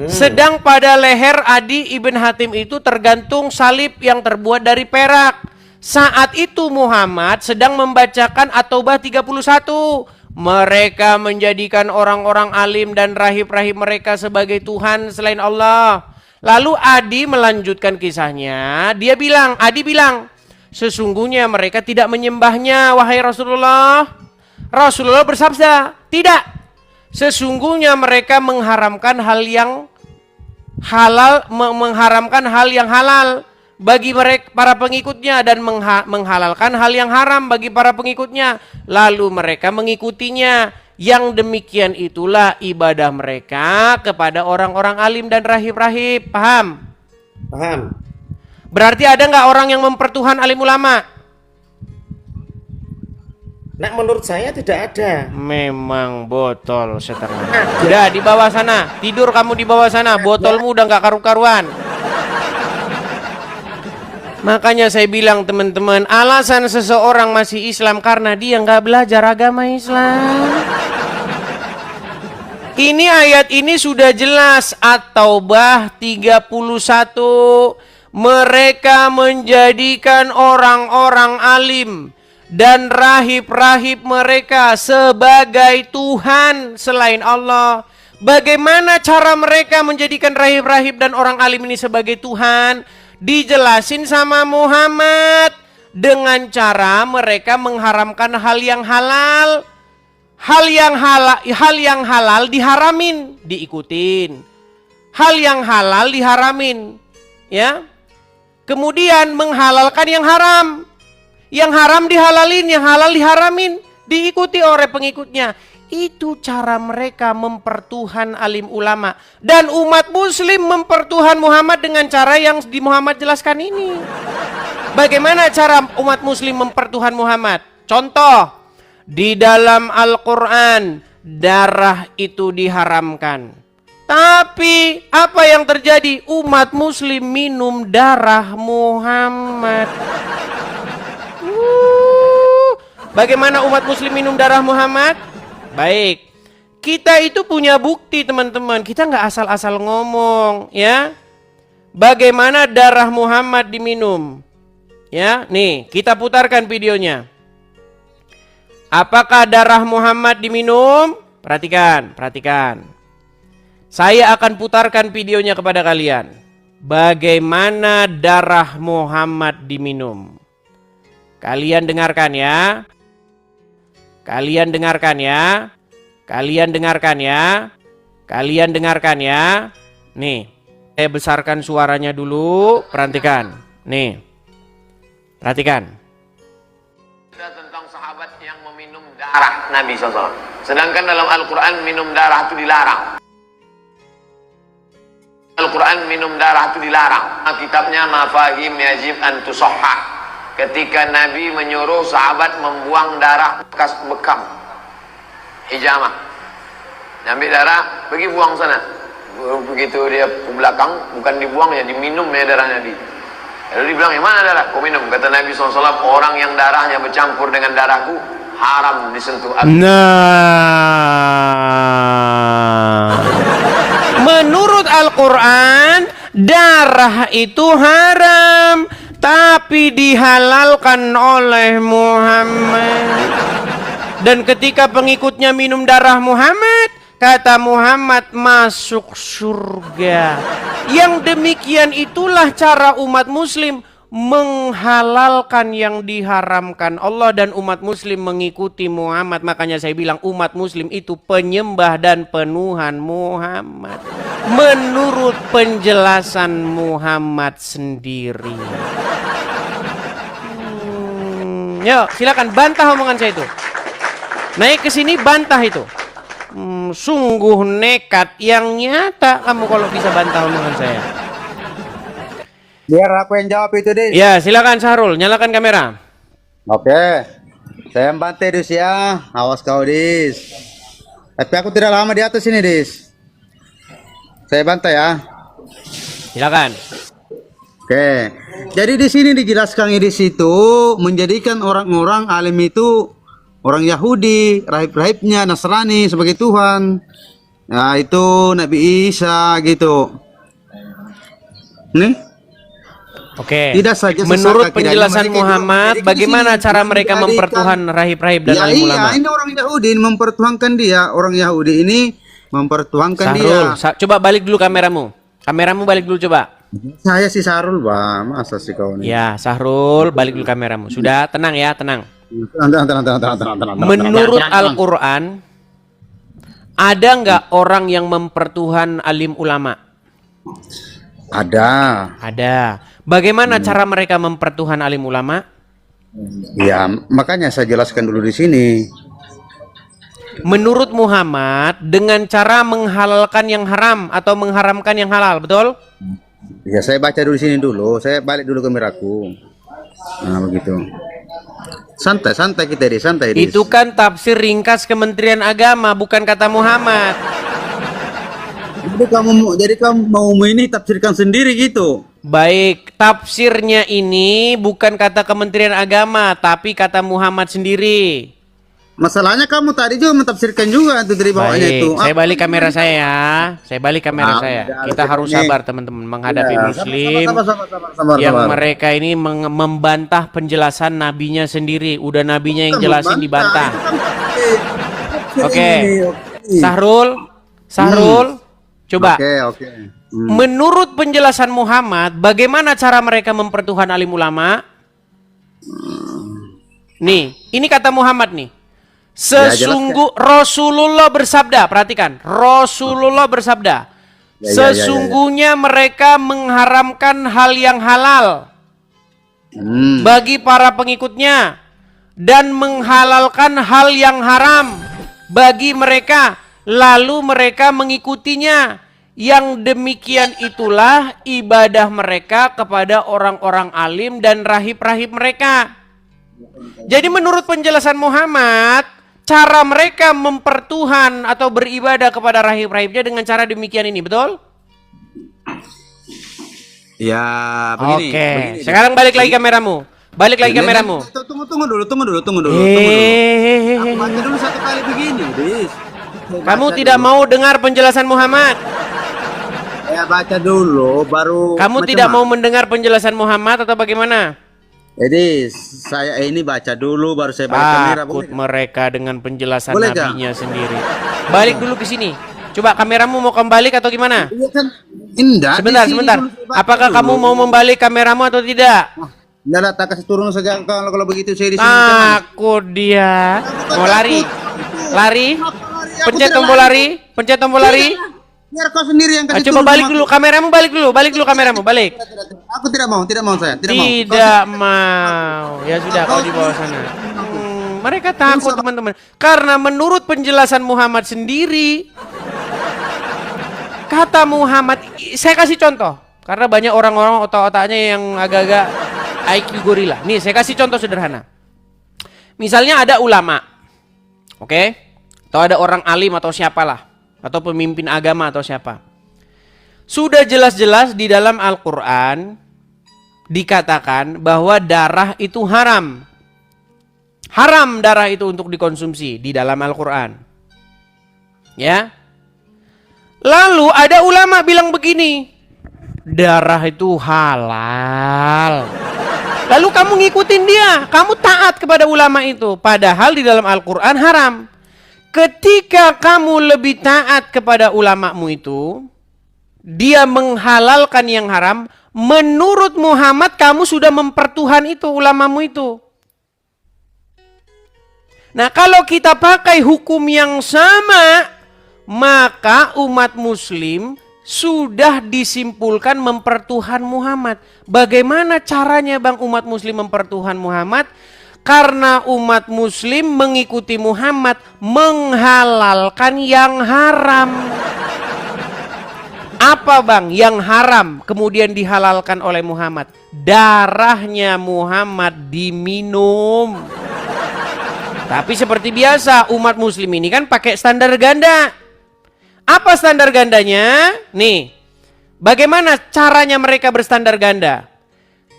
Sedang pada leher Adi Ibn Hatim itu tergantung salib yang terbuat dari perak. Saat itu Muhammad sedang membacakan At-Taubah 31. Mereka menjadikan orang-orang alim dan rahib-rahib mereka sebagai Tuhan selain Allah. Lalu Adi melanjutkan kisahnya. Adi bilang, sesungguhnya mereka tidak menyembahnya, wahai Rasulullah. Rasulullah bersabda, tidak. Sesungguhnya mereka mengharamkan hal yang halal, mengharamkan hal yang halal bagi mereka para pengikutnya dan menghalalkan hal yang haram bagi para pengikutnya, lalu mereka mengikutinya. Yang demikian itulah ibadah mereka kepada orang-orang alim dan rahib-rahib. Paham? Paham. Berarti ada nggak orang yang mempertuhan alim ulama? Nah, menurut saya tidak ada. Memang botol setengah. Udah di bawah sana, tidur kamu di bawah sana, botolmu udah nggak karu-karuan. Makanya saya bilang teman-teman, alasan seseorang masih Islam karena dia nggak belajar agama Islam. Ini ayat ini sudah jelas, At-Taubah 31. Mereka menjadikan orang-orang alim dan rahib-rahib mereka sebagai Tuhan selain Allah. Bagaimana cara mereka menjadikan rahib-rahib dan orang alim ini sebagai Tuhan? Dijelasin sama Muhammad dengan cara mereka mengharamkan hal yang halal. Hal yang halal diharamin, diikutin. Hal yang halal diharamin, ya. Kemudian menghalalkan yang haram. Yang haram dihalalin, yang halal diharamin, diikuti oleh pengikutnya. Itu cara mereka mempertuhan alim ulama. Dan umat muslim mempertuhan Muhammad dengan cara yang di Muhammad jelaskan ini. Bagaimana cara umat muslim mempertuhan Muhammad? Contoh, di dalam Al-Quran darah itu diharamkan. Tapi apa yang terjadi? Umat muslim minum darah Muhammad. Bagaimana umat muslim minum darah Muhammad? Baik, kita itu punya bukti teman-teman. Kita nggak asal-asal ngomong ya. Bagaimana darah Muhammad diminum? Ya, nih kita putarkan videonya. Apakah darah Muhammad diminum? Perhatikan, perhatikan. Saya akan putarkan videonya kepada kalian. Bagaimana darah Muhammad diminum? Kalian dengarkan ya. Kalian dengarkan ya. Kalian dengarkan ya. Kalian dengarkan ya. Nih, saya besarkan suaranya dulu. Perhatikan. Nih. Perhatikan. Tentang sahabat yang meminum darah Nabi SAW. Sedangkan dalam Al-Quran minum darah itu dilarang. Al-Quran minum darah itu dilarang. Kitabnya Mafahim Yajib an Tusahhah. Ketika Nabi menyuruh sahabat membuang darah bekas bekam hijamah, ambil darah pergi buang sana. Begitu dia ke belakang, bukan dibuang ya, diminum ya darah Nabi. Lalu dibilang, yang mana darah? Kau minum. Kata Nabi SAW, orang yang darahnya bercampur dengan darahku haram disentuh api. Nah, menurut Al-Quran darah itu haram, tapi dihalalkan oleh Muhammad. Dan ketika pengikutnya minum darah Muhammad, kata Muhammad masuk surga. Yang demikian itulah cara umat muslim menghalalkan yang diharamkan Allah, dan umat muslim mengikuti Muhammad. Makanya saya bilang umat muslim itu penyembah dan penuhan Muhammad menurut penjelasan Muhammad sendiri. Yuk, silakan bantah omongan saya itu. Naik ke sini bantah itu. Sungguh nekat yang nyata kamu kalau bisa bantah omongan saya. Biar aku yang jawab itu, Dis. Ya, silakan Syahrul, nyalakan kamera. Oke. Saya bantai, Dis ya. Awas kau, Dis. Tapi aku tidak lama di atas ini, Dis. Saya bantai ya. Silakan. Oke. Jadi di sini dijelaskan di situ menjadikan orang-orang alim itu orang Yahudi, rahib-rahibnya Nasrani sebagai Tuhan. Nah, itu Nabi Isa gitu. Nih. Oke. Tidak saja menurut penjelasan Muhammad, bagaimana cara mereka mempertuhan rahib-rahib dan alim ulama? Iya, ini orang Yahudi mempertuhankan dia. Orang Yahudi ini mempertuhankan Sahrul, dia. coba balik dulu kameramu. Kameramu balik dulu coba. Saya si Sahrul, Bang. Masa sih kau nih? Ya, Sahrul, balik dulu kameramu. Sudah, tenang ya, tenang. Tenang. Menurut Al-Quran, ada nggak orang yang mempertuhan alim ulama? Ada. Ada. Bagaimana cara mereka mempertuhan alim ulama? Ya, makanya saya jelaskan dulu di sini. Menurut Muhammad, dengan cara menghalalkan yang haram atau mengharamkan yang halal, betul? Ya, saya baca dulu di sini dulu. Saya balik dulu ke kameraku. Nah, begitu. Santai kita di santai. Itu kan tafsir ringkas Kementerian Agama, bukan kata Muhammad. Jadi kamu mau ini tafsirkan sendiri gitu. Baik, tafsirnya ini bukan kata Kementerian Agama, tapi kata Muhammad sendiri. Masalahnya kamu tadi juga mentafsirkan juga itu dari bawahnya. Baik, itu. Saya balik kamera saya ya. Saya balik kamera saya. Kita harus sabar teman-teman menghadapi muslim yang mereka ini membantah penjelasan nabinya sendiri. Udah nabinya yang jelasin dibantah. Oke. Sahrul, coba. Oke. Menurut penjelasan Muhammad, bagaimana cara mereka mempertuhan alim ulama? Nih, ini kata Muhammad nih. Sesungguh Rasulullah bersabda, perhatikan, Rasulullah bersabda, sesungguhnya mereka mengharamkan hal yang halal bagi para pengikutnya dan menghalalkan hal yang haram bagi mereka, lalu mereka mengikutinya. Yang demikian itulah ibadah mereka kepada orang-orang alim dan rahib-rahib mereka. Jadi menurut penjelasan Muhammad, cara mereka mempertuhan atau beribadah kepada rahib-rahibnya dengan cara demikian ini, betul? Ya, begini. Oke, sekarang balik lagi kameramu. Balik lagi kameramu. Tunggu dulu. Aku baca dulu satu kali begini, Dis. Kamu tidak mau dengar penjelasan Muhammad? Ya baca dulu, baru. Kamu tidak mau mendengar penjelasan Muhammad atau bagaimana? Jadi saya ini baca dulu, baru saya balik kamera. Takut mereka dengan penjelasan Boleh nabinya sendiri. Balik dulu ke sini. Coba kameramu mau kembali atau gimana? Iya kan? Indah. Sebentar. Apakah kamu mau membalik kameramu atau tidak? Enggak, tak kasih turun saja kalau begitu saya di sini. Takut dia. Mau lari. Lari. Pencet tombol lari. Pencet tombol lari. Biar kau sendiri yang kasih Coba turun. balik dulu kameramu, balik dulu kameramu, balik. Aku tidak mau saya. Tidak mau. Ya sudah, kau di bawah sana. Mereka takut teman-teman. Karena menurut penjelasan Muhammad sendiri, kata Muhammad, saya kasih contoh. Karena banyak orang-orang otak-otaknya yang agak-agak IQ gorila. Nih, saya kasih contoh sederhana. Misalnya ada ulama, oke? Atau ada orang alim atau siapalah, atau pemimpin agama atau siapa. Sudah jelas-jelas di dalam Al-Quran dikatakan bahwa darah itu haram. Haram darah itu untuk dikonsumsi di dalam Al-Quran. Ya. Lalu ada ulama bilang begini, darah itu halal. Lalu kamu ngikutin dia, kamu taat kepada ulama itu. Padahal di dalam Al-Quran haram. Ketika kamu lebih taat kepada ulamamu itu, dia menghalalkan yang haram, menurut Muhammad kamu sudah mempertuhan itu ulamamu itu. Nah, kalau kita pakai hukum yang sama, maka umat muslim sudah disimpulkan mempertuhan Muhammad. Bagaimana caranya Bang umat muslim mempertuhan Muhammad? Karena umat muslim mengikuti Muhammad menghalalkan yang haram. Apa Bang yang haram kemudian dihalalkan oleh Muhammad? Darahnya Muhammad diminum. Tapi seperti biasa umat muslim ini kan pakai standar ganda. Apa standar gandanya? Nih, bagaimana caranya mereka berstandar ganda?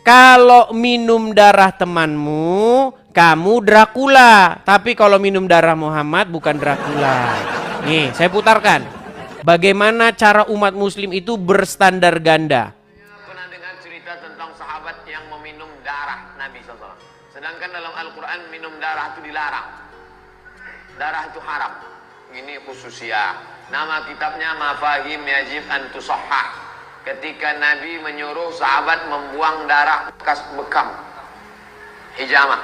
Kalau minum darah temanmu, kamu Dracula. Tapi kalau minum darah Muhammad bukan Dracula. Nih, saya putarkan. Bagaimana cara umat muslim itu berstandar ganda? Pernah dengar cerita tentang sahabat yang meminum darah Nabi SAW. Sedangkan dalam Al-Quran minum darah itu dilarang. Darah itu haram. Ini khususnya. Nama kitabnya Mafahim Yajib an Tusahhah. Ketika Nabi menyuruh sahabat membuang darah bekas bekam. Hijamah.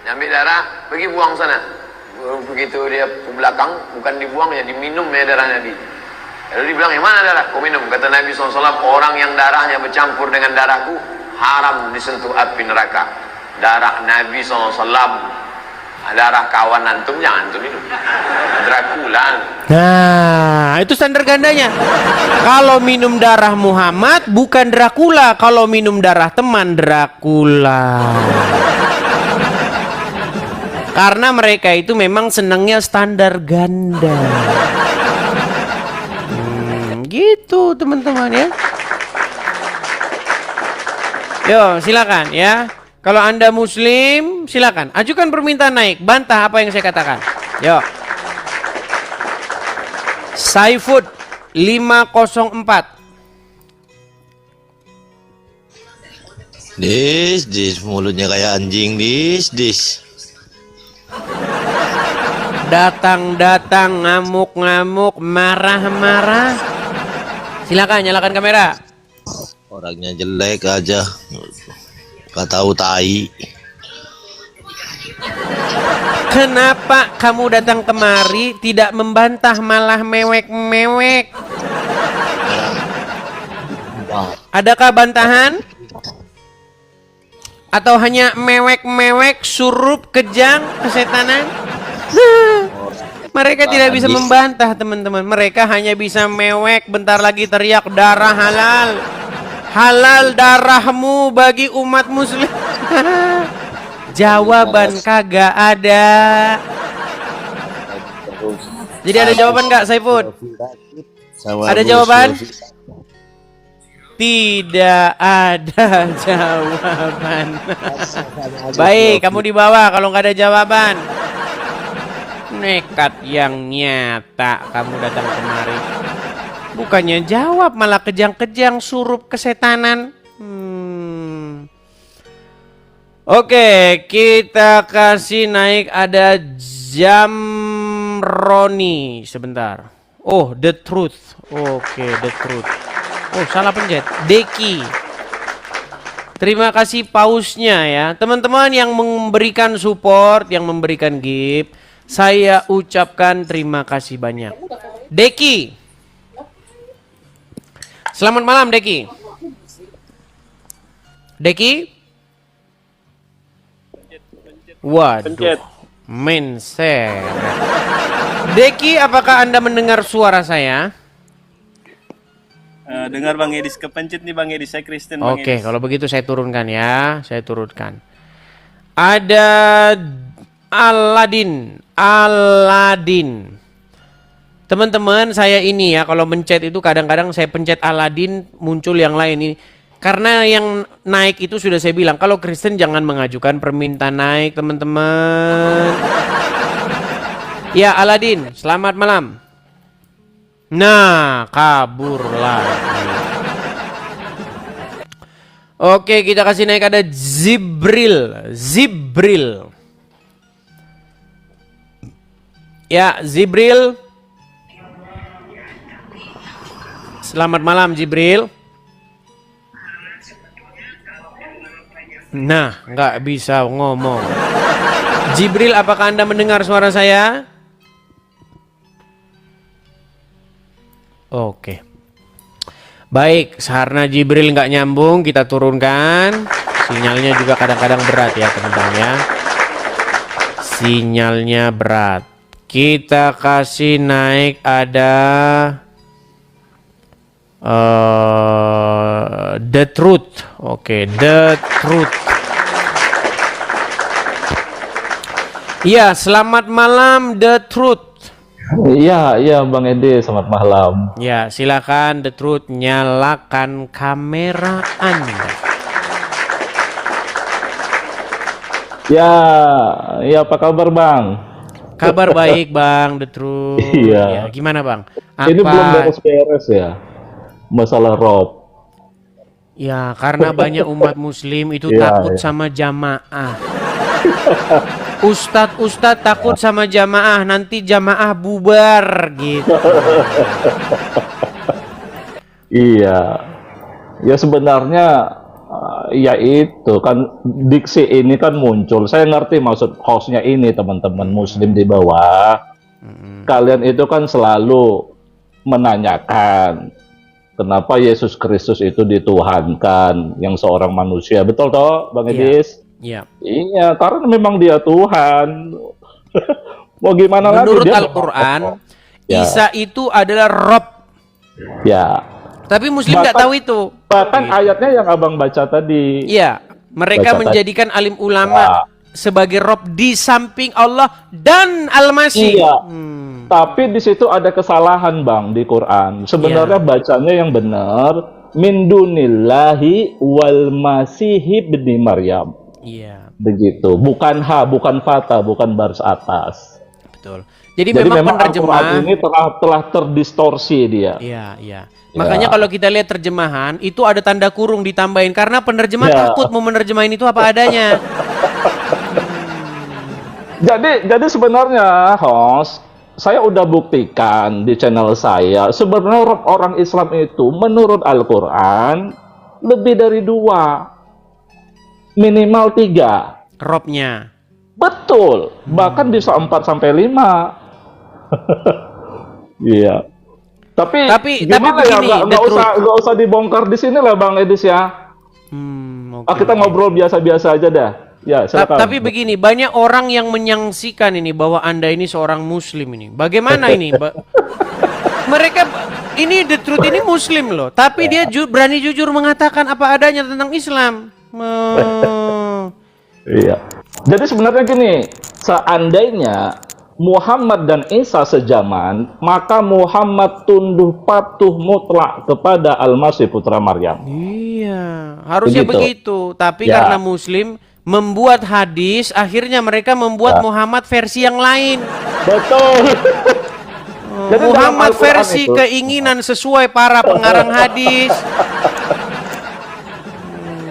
Ambil darah, pergi buang sana. Begitu dia ke belakang, bukan dibuang ya, diminum ya darah Nabi. Lalu dibilang, yang mana darah? Kau minum. Kata Nabi SAW, orang yang darahnya bercampur dengan darahku, haram disentuh api neraka. Darah Nabi SAW, darah kawan antum, jangan antum minum. Dracula. Nah, itu standar gandanya. Kalau minum darah Muhammad bukan Dracula. Kalau minum darah teman, Dracula. Karena mereka itu memang senangnya standar ganda. Gitu teman-teman ya. Yo, silakan ya. Kalau Anda muslim, silakan ajukan permintaan naik, bantah apa yang saya katakan. Yo. Saifud 504. Dis, mulutnya kayak anjing, dis. Datang-datang, ngamuk-ngamuk, marah-marah. Silakan nyalakan kamera. Orangnya jelek aja, gak tahu tai. Kenapa kamu datang kemari tidak membantah malah mewek-mewek? Adakah bantahan? Atau hanya mewek-mewek, surup, kejang, kesetanan? Mereka tidak bisa membantah, teman-teman. Mereka hanya bisa mewek, bentar lagi teriak darah halal. Halal darahmu bagi umat muslim. Jawaban kagak ada. Jadi ada jawaban nggak, Saifud? Ada jawaban? Tidak ada jawaban. Baik, kamu di bawah kalau nggak ada jawaban. Nekat yang nyata kamu datang kemari. Bukannya jawab malah kejang-kejang surup kesetanan. Oke, kita kasih naik ada Jamroni sebentar. Oh, The Truth. Oke, The Truth. Oh, salah pencet. Deki. Terima kasih pausnya ya. Teman-teman yang memberikan support, yang memberikan gift, saya ucapkan terima kasih banyak. Deki. Selamat malam, Deki. Deki? Waduh. Menser. Deki, apakah Anda mendengar suara saya? Dengar Bang Edis, kepencet nih Bang Edis, saya Kristen Bang Oke, Edis. kalau begitu saya turunkan ya, saya turunkan. Ada Aladin. Teman-teman, saya ini ya, kalau mencet itu kadang-kadang saya pencet Aladin muncul yang lain ini. Karena yang naik itu sudah saya bilang, kalau Kristen jangan mengajukan permintaan naik, teman-teman. Ya, Aladin, selamat malam. Nah, kabur lagi. Oke, kita kasih naik ada Zibril. Ya, Zibril. Selamat malam, Jibril. Nah, nggak bisa ngomong. Jibril, apakah Anda mendengar suara saya? Oke. Baik, karena Jibril nggak nyambung, kita turunkan. Sinyalnya juga kadang-kadang berat ya, teman-teman ya. Sinyalnya berat. Kita kasih naik ada The Truth. Oke, The Truth. Iya, selamat malam The Truth. Iya Bang Edi, selamat malam. Ya, silakan The Truth, nyalakan kamera Anda. Ya apa kabar Bang? Kabar baik Bang The Truth. Iya. Ya, gimana Bang? Ini belum beres-beres ya, masalah Rob. Ya, karena banyak umat muslim itu Iya, takut sama jamaah. Ustadz takut sama jamaah, nanti jamaah bubar gitu. Iya. Ya sebenarnya ya itu kan diksi ini kan muncul. Saya ngerti maksud hostnya ini, teman-teman muslim di bawah. Kalian itu kan selalu menanyakan kenapa Yesus Kristus itu dituhankan yang seorang manusia. Betul toh Bang Edis? Iya. Iya, karena memang dia Tuhan. Mau gimana Menurut lagi? Menurut Al-Quran, Ya. Isa itu adalah Rob. Ya. Tapi muslim nggak tahu itu. Bahkan ayatnya yang abang baca tadi. Iya, mereka Baca menjadikan alim ulama sebagai Rob di samping Allah dan Al-Masih. Iya. Tapi di situ ada kesalahan Bang di Quran. Sebenarnya bacanya yang benar min dunillahi wal masih ibni Maryam. Iya. Begitu. Bukan bukan fata, bukan baris atas. Betul. Jadi memang penerjemah Al-Quran ini telah terdistorsi dia. Iya, iya. Makanya kalau kita lihat terjemahan itu ada tanda kurung ditambahin karena penerjemah takut mau menerjemahin itu apa adanya. Jadi sebenarnya host, saya udah buktikan di channel saya sebenarnya orang Islam itu menurut Al-Quran lebih dari 2, minimal 3 Robnya. Betul, bahkan bisa 4 sampai 5. Iya. Tapi gimana ya, begini, nggak usah dibongkar di sini lah Bang Edis ya. Kita ngobrol biasa-biasa aja dah. Ya, silakan. Tapi begini, banyak orang yang menyaksikan ini bahwa Anda ini seorang muslim ini. Bagaimana ini? Mereka ini The Truth ini muslim loh, tapi dia berani jujur mengatakan apa adanya tentang Islam. Iya. Jadi sebenarnya gini, seandainya Muhammad dan Isa sejaman, maka Muhammad tunduk patuh mutlak kepada Al-Masih putra Maryam. Iya, harusnya begitu. Tapi karena muslim membuat hadis, akhirnya mereka membuat Muhammad versi yang lain. Betul. Jadi Muhammad versi keinginan sesuai para pengarang hadis.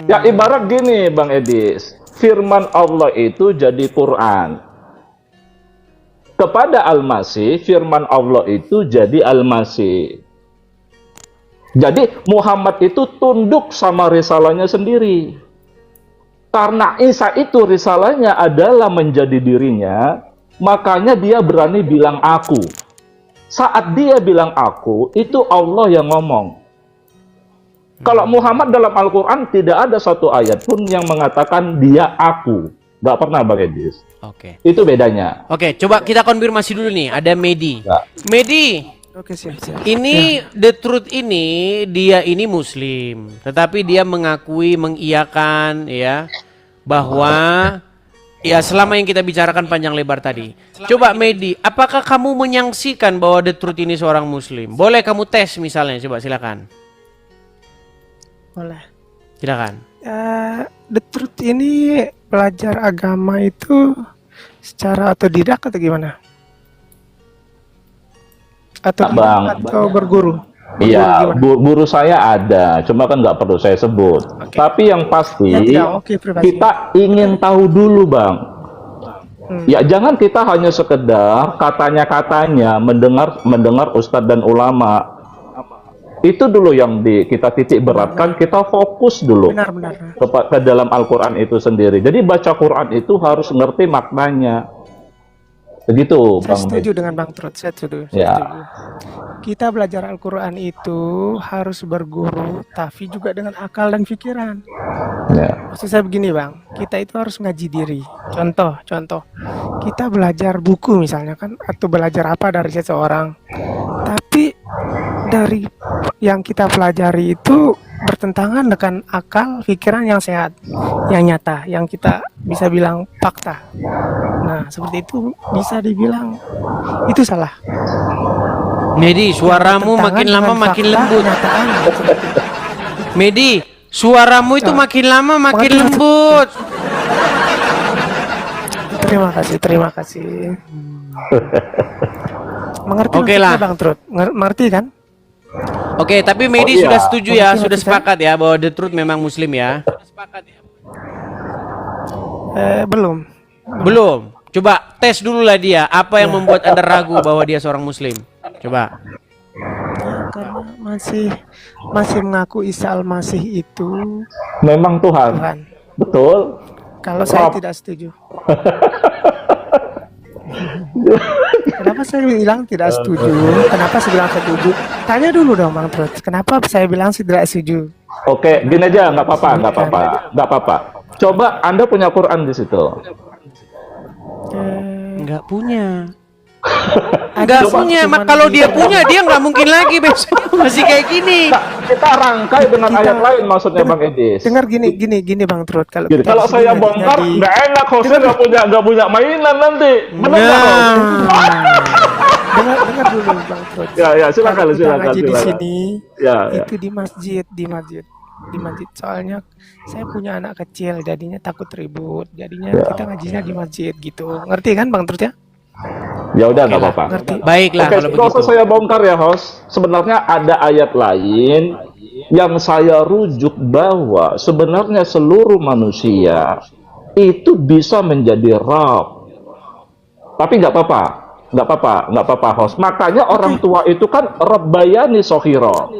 Ya ibarat gini Bang Edis, firman Allah itu jadi Quran. Kepada Al-Masih, firman Allah itu jadi Al-Masih. Jadi Muhammad itu tunduk sama risalahnya sendiri. Karena Isa itu risalahnya adalah menjadi dirinya, makanya dia berani bilang aku. Saat dia bilang aku, itu Allah yang ngomong. Kalau Muhammad dalam Al-Quran tidak ada satu ayat pun yang mengatakan dia aku. Gak pernah Bang Edis. Oke. Itu bedanya. Oke, coba kita konfirmasi dulu nih. Ada Medi. Ya. Medi. Oke, siap. Ini The Truth ini dia ini muslim, tetapi dia mengakui mengiyakan ya bahwa ya selama yang kita bicarakan panjang lebar tadi. Coba Medi, apakah kamu menyaksikan bahwa The Truth ini seorang muslim? Boleh kamu tes misalnya, coba silakan. Boleh. Silakan. The Truth ini belajar agama itu secara otodidak atau gimana? Atau berguru? Iya, guru saya ada, cuma kan nggak perlu saya sebut. Tapi yang pasti kita ingin tahu dulu, Bang. Ya jangan kita hanya sekedar katanya-katanya mendengar ustadz dan ulama. Itu dulu yang kita titik beratkan, kita fokus dulu ke dalam Al-Quran itu sendiri. Jadi baca Quran itu harus ngerti maknanya. Begitu, Saya Bang. setuju dengan Bang Trot, saya setuju. Ya. Kita belajar Al-Quran itu harus berguru, tapi juga dengan akal dan pikiran. Ya. Maksud saya begini Bang, kita itu harus ngaji diri. Contoh, kita belajar buku misalnya kan, atau belajar apa dari seseorang. Tapi dari yang kita pelajari itu bertentangan dengan akal, pikiran yang sehat, yang nyata, yang kita bisa bilang fakta. Nah, seperti itu bisa dibilang itu salah. Medi, suaramu makin lama makin lembut. Medi, suaramu itu makin lama makin lembut. Terima kasih. Mengerti Oke lah. Bang Trot? Mengerti kan? Oke, tapi Medi sudah setuju ya, sudah sepakat ya bahwa The Truth memang muslim ya? Belum. Belum. Coba tes dulu lah dia, apa yang membuat Anda ragu bahwa dia seorang muslim? Coba. Karena masih mengaku Isa Al-Masih itu Memang Tuhan. Betul. Kalau saya tidak setuju. Kenapa saya bilang tidak setuju? Kenapa saya bilang setuju? Tanya dulu dong Bang Trot. Kenapa saya bilang tidak setuju? Oke, gini aja, nggak apa-apa. Coba Anda punya Quran di situ. Nggak punya. Nggak punya. Kalau dia punya, dia nggak mungkin lagi besok masih kayak gini. Kita rangkai dengan ayat lain maksudnya Bang Edis. Dengar gini Bang Trot. Kalau saya bongkar nggak enak, hostnya nggak punya mainan nanti. Dengar dulu Bang Trot. Ya, silakan. Ngaji di sini. Ya. Itu di masjid. Soalnya saya punya anak kecil, jadinya takut ribut. Jadinya kita ngajinya di masjid gitu. Ngerti kan Bang Trot ya? Ya udah nggak apa-apa. Baiklah kalau begitu. Kalau saya bongkar ya host, sebenarnya ada ayat lain yang saya rujuk bahwa sebenarnya seluruh manusia itu bisa menjadi Rabb. Tapi nggak apa-apa host. Makanya orang tua itu kan Rabbayani Sohiro.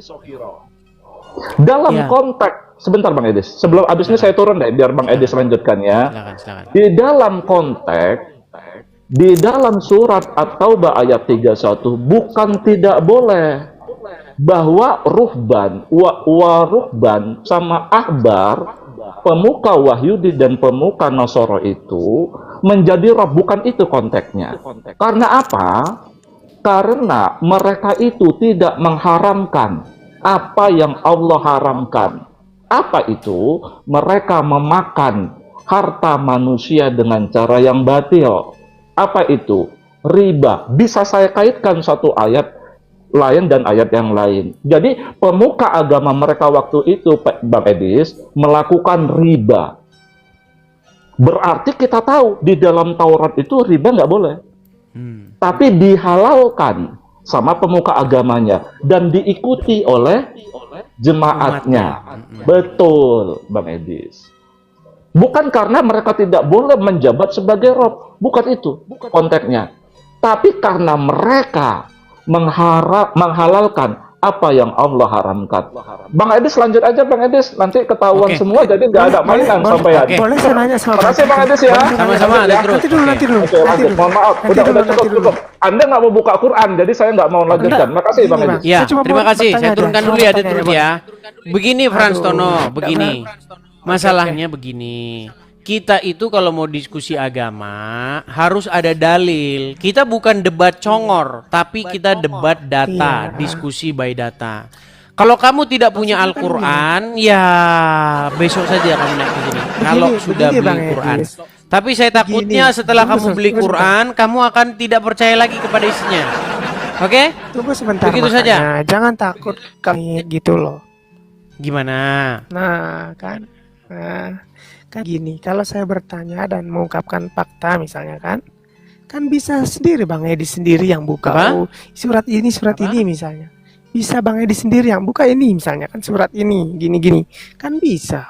Dalam konteks, sebentar Bang Edis, sebelum abis ini saya turun deh biar Bang Edis lanjutkan ya. Silakan. Di dalam konteks, di dalam surat At-Taubah ayat 31 bukan tidak boleh bahwa ruhban wa ruhban sama ahbar pemuka Wahyudi dan pemuka Nasoro itu menjadi Rob. Bukan itu konteksnya. Karena apa? Karena mereka itu tidak mengharamkan apa yang Allah haramkan. Apa itu? Mereka memakan harta manusia dengan cara yang batil. Apa itu? Riba. Bisa saya kaitkan satu ayat lain dan ayat yang lain. Jadi pemuka agama mereka waktu itu, Bang Edis, melakukan riba. Berarti kita tahu di dalam Taurat itu riba nggak boleh. Tapi dihalalkan sama pemuka agamanya dan diikuti oleh jemaatnya. Betul, Bang Edis. Bukan karena mereka tidak boleh menjabat sebagai Rob. Bukan itu konteksnya. Tapi karena mereka menghalalkan apa yang Allah haramkan. Bang Edis lanjut aja Bang Edis, nanti ketahuan semua jadi nggak ada mainan sampai Boleh saya nanya sama Terima kasih Bang Edis ya. Sama-sama, Nanti dulu. Oke, lanjut. Mohon maaf, udah cukup. Anda nggak mau buka Quran, jadi saya nggak mau lanjutkan. Makasih Bang Edis. Ya, terima kasih. Saya turunkan dulu ya, terus ya. Begini Frans Tono, begini. Masalahnya begini. Kita itu kalau mau diskusi agama harus ada dalil. Kita bukan debat congor, tapi kita debat data, diskusi by data. Kalau kamu tidak punya Al-Quran, ya besok saja kamu naik ke sini. Kalau sudah beli Quran. Tapi saya takutnya setelah kamu beli Quran, kamu akan tidak percaya lagi kepada isinya. Oke? Tunggu sebentar. Begitu saja. Jangan takut kami gitu loh. Gimana? Nah, kan gini, kalau saya bertanya dan mengungkapkan fakta misalnya kan bisa sendiri Bang Edi sendiri yang buka. Oh, surat ini misalnya. Bisa Bang Edi sendiri yang buka ini misalnya kan surat ini gini-gini. Kan bisa.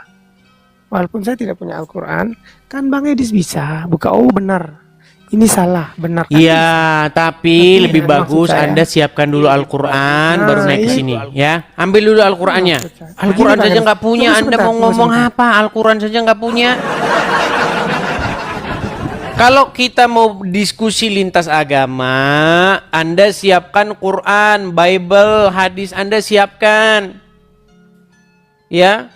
Walaupun saya tidak punya Al-Quran, kan Bang Edi bisa buka. Oh benar. Ini salah, benar kan? Iya, tapi lebih bagus Anda siapkan dulu Al-Quran baru naik ke sini ya. Ambil dulu Al-Qurannya. Al-Quran saja nggak punya, Anda mau ngomong apa? Al-Quran saja nggak punya. Kalau kita mau diskusi lintas agama, Anda siapkan Quran, Bible, hadis Anda siapkan. Ya.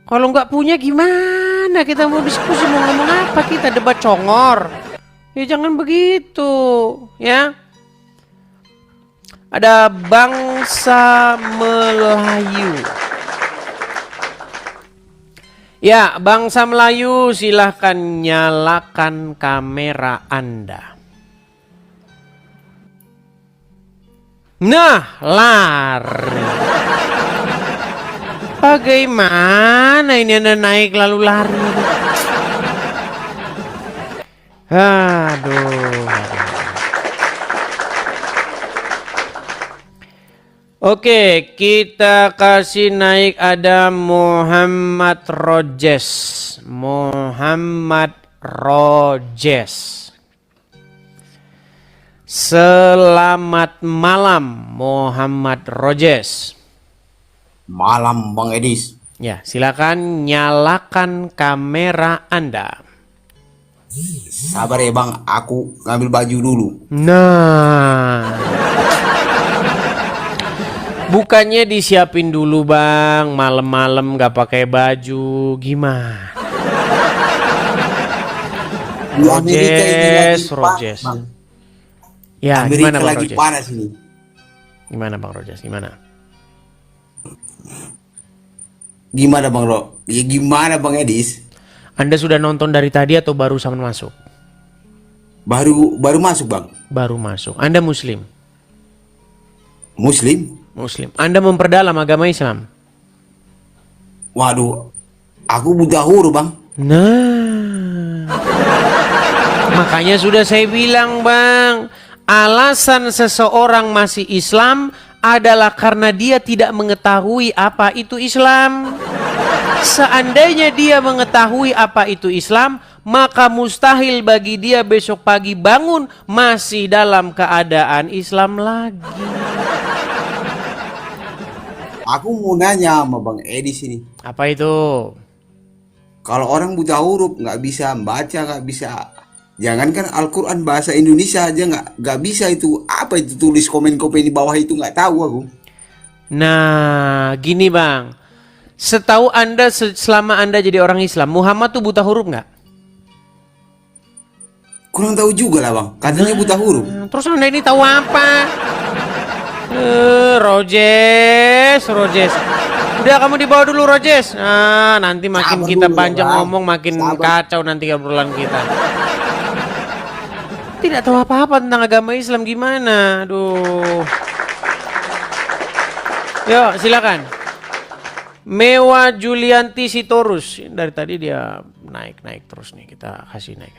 Kalau nggak punya gimana kita mau diskusi, mau ngomong apa? Kita debat congor. Ya jangan begitu, ya. Ada bangsa Melayu. Ya, bangsa Melayu silahkan nyalakan kamera Anda. Nah, lari. Bagaimana ini Anda naik lalu lari? Aduh. Oke, kita kasih naik ada Muhammad Rojes. Selamat malam Muhammad Rojes. Malam Bang Edis. Ya, silakan nyalakan kamera Anda. Sabar ya Bang, aku ngambil baju dulu. Nah, bukannya disiapin dulu Bang, malam-malam nggak pakai baju, gimana? Rojes. Ya, Amerika gimana Bang lagi Rojes? panas ini. Gimana Bang Rojes? Gimana? Gimana Bang Ro? Ya gimana Bang Edis? Anda sudah nonton dari tadi atau baru sama masuk? Baru masuk Bang. Baru masuk. Anda Muslim? Muslim? Muslim. Anda memperdalam agama Islam? Waduh, aku buta huruf Bang. Nah, makanya sudah saya bilang Bang, alasan seseorang masih Islam adalah karena dia tidak mengetahui apa itu Islam. Seandainya dia mengetahui apa itu Islam, maka mustahil bagi dia besok pagi bangun masih dalam keadaan Islam lagi. Aku mau nanya sama Bang Edi sini. Apa itu? Kalau orang buta huruf nggak bisa baca, nggak bisa. Jangankan Al-Quran bahasa Indonesia aja nggak bisa itu. Apa itu tulis komen-komen di bawah itu nggak tahu aku. Nah, gini Bang. Setahu Anda, selama Anda jadi orang Islam, Muhammad tuh buta huruf nggak? Kurang tahu juga lah bang, katanya buta huruf. Terus Anda ini tahu apa? Rojes. Udah kamu dibawa dulu Rojes. Nah, nanti makin kita panjang ngomong makin kacau nanti obrolan kita. Tidak tahu apa-apa tentang agama Islam gimana? Aduh. Yuk, silakan. Mewa Julianti Sitorus. Dari tadi dia naik terus nih, kita kasih naik.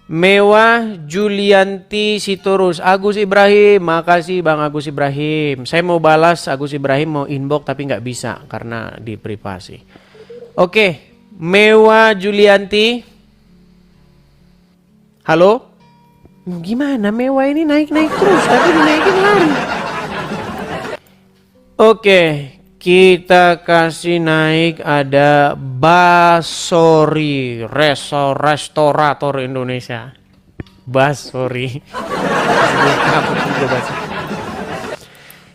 Mewa Julianti Sitorus. Agus Ibrahim, makasih Bang Agus Ibrahim. Saya mau balas Agus Ibrahim, mau inbox tapi nggak bisa karena di privasi. Oke, Mewa Julianti. Halo? Gimana Mewa ini naik terus tapi dinaikin lari. Oke, kita kasih naik ada Basori, restorator Indonesia. Basori.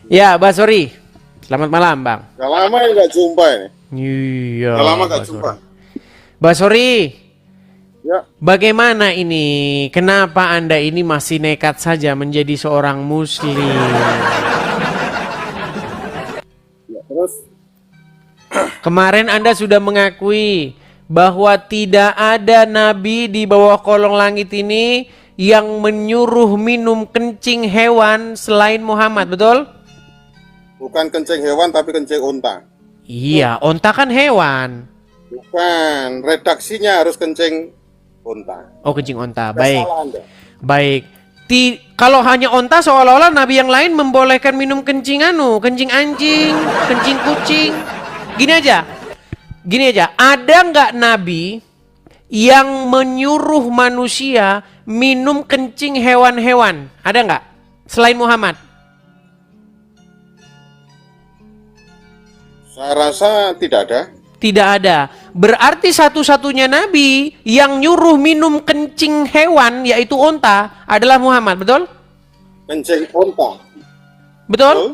Ya, Basori. Selamat malam, Bang. Gak lama ya gak jumpa ini. Iya. Gak lama gak jumpa. Basori. Ya. Bagaimana ini? Kenapa Anda ini masih nekat saja menjadi seorang muslim? Ya, terus kemarin Anda sudah mengakui bahwa tidak ada nabi di bawah kolong langit ini yang menyuruh minum kencing hewan selain Muhammad, betul? bukan kencing hewan tapi kencing unta. Iya, onta kan hewan. Bukan, redaksinya harus kencing unta. Oh, kencing onta. Tidak Baik. salah Anda. Baik. Kalau hanya onta seolah-olah nabi yang lain membolehkan minum kencing kencing anjing, kencing kucing. Gini aja, ada nggak nabi yang menyuruh manusia minum kencing hewan-hewan? Ada nggak? Selain Muhammad? Saya rasa tidak ada. Tidak ada. Berarti satu-satunya nabi yang nyuruh minum kencing hewan yaitu onta adalah Muhammad, betul? Kencing unta. Betul?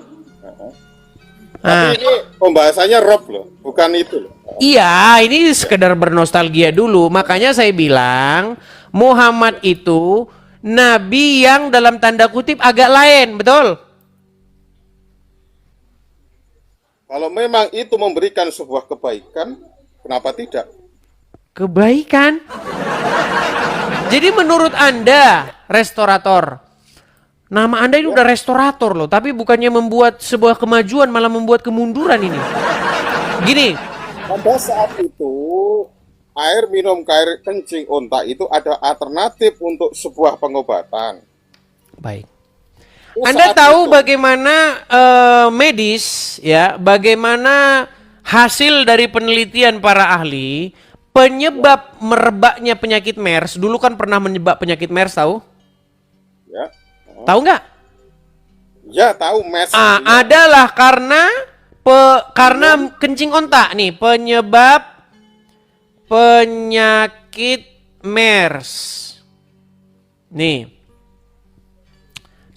Tapi ini pembahasannya Rob loh, bukan itu loh. Iya, ini sekedar bernostalgia dulu. Makanya saya bilang Muhammad itu nabi yang dalam tanda kutip agak lain, betul? Kalau memang itu memberikan sebuah kebaikan, kenapa tidak? Kebaikan? Jadi menurut Anda, restorator, nama Anda ini udah restorator loh, tapi bukannya membuat sebuah kemajuan, malah membuat kemunduran ini. Gini. Pada saat itu, air kencing unta itu ada alternatif untuk sebuah pengobatan. Baik. Anda tahu bagaimana medis, ya, bagaimana hasil dari penelitian para ahli penyebab merebaknya penyakit MERS. Dulu kan pernah menyebab penyakit MERS, tahu? Ya. Tahu nggak? Ya, tahu MERS. Adalah karena kencing onta nih, penyebab penyakit MERS. Nih.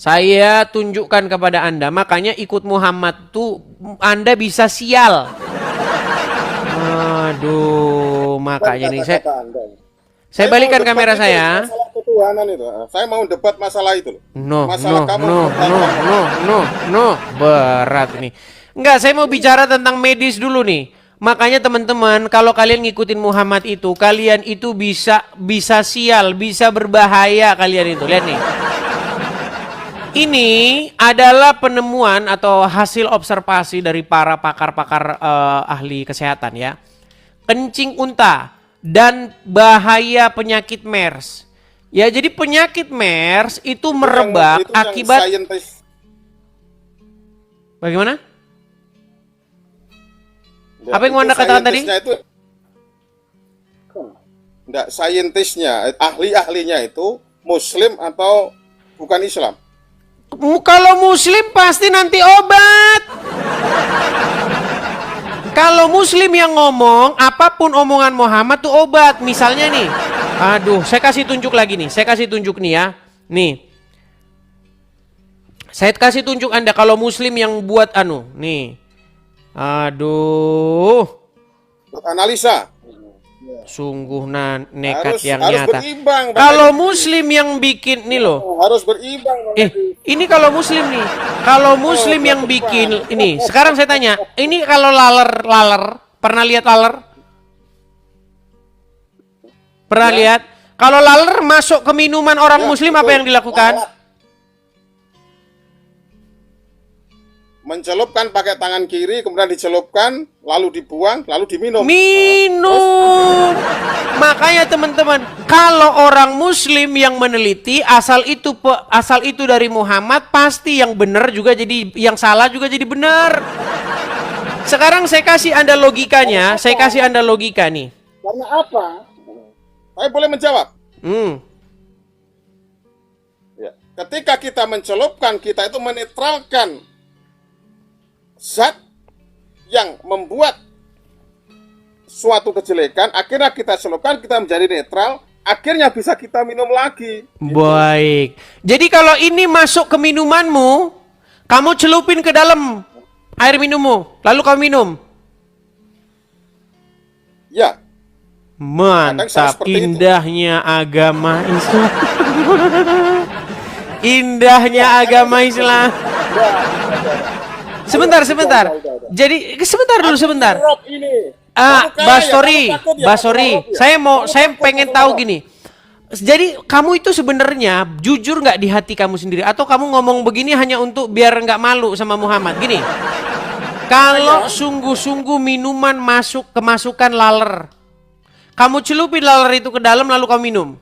Saya tunjukkan kepada Anda, makanya ikut Muhammad tuh Anda bisa sial. Aduh, makanya nih saya balikan kamera saya. Masalah ketuhanan itu. Saya mau debat masalah itu loh. No, berat ini. Enggak, saya mau bicara tentang medis dulu nih. Makanya teman-teman, kalau kalian ngikutin Muhammad itu, kalian itu bisa sial, bisa berbahaya kalian itu. Lihat nih. Ini adalah penemuan atau hasil observasi dari para pakar-pakar ahli kesehatan ya. Kencing unta dan bahaya penyakit MERS. Ya, jadi penyakit MERS itu merebak akibat bagaimana? Ya, apa yang Anda katakan tadi? Enggak, saintisnya, ahli-ahlinya itu Muslim atau bukan Islam? Kalau Muslim pasti nanti obat. Kalau Muslim yang ngomong, apapun omongan Muhammad tuh obat. Misalnya nih, aduh, saya kasih tunjuk lagi nih. Saya kasih tunjuk nih ya. Nih, saya kasih tunjuk Anda kalau Muslim yang buat nih. Aduh. Analisa. Sungguh nekat yang harus nyata. berimbang, Bang Kalau Edi. muslim yang bikin nih loh. Harus berimbang, Bang Edi. Ini kalau muslim nih. Kalau muslim yang bikin ini. Sekarang saya tanya, ini kalau laler, pernah lihat laler? Pernah lihat? Kalau laler masuk ke minuman orang muslim apa yang dilakukan? Mencelupkan pakai tangan kiri, kemudian dicelupkan, lalu dibuang, lalu diminum. Minum. Makanya teman-teman, kalau orang muslim yang meneliti asal itu dari Muhammad, pasti yang benar juga jadi, yang salah juga jadi benar. Sekarang saya kasih Anda logikanya, saya kasih Anda logika nih. Karena apa? Saya boleh menjawab. Ya. Ketika kita mencelupkan, kita itu menetralkan zat yang membuat suatu kejelekan, akhirnya kita celupkan, kita menjadi netral, akhirnya bisa kita minum lagi. Baik. Jadi kalau ini masuk ke minumanmu, kamu celupin ke dalam air minummu, lalu kamu minum. Ya. Mantap, indahnya agama Islam. Indahnya agama Islam. Sebentar. Jadi sebentar dulu sebentar. Basori. Saya pengen tahu gini. Jadi kamu itu sebenarnya jujur nggak di hati kamu sendiri, atau kamu ngomong begini hanya untuk biar nggak malu sama Muhammad? Gini. Kalau sungguh-sungguh minuman kemasukan laler, kamu celupin laler itu ke dalam lalu kamu minum.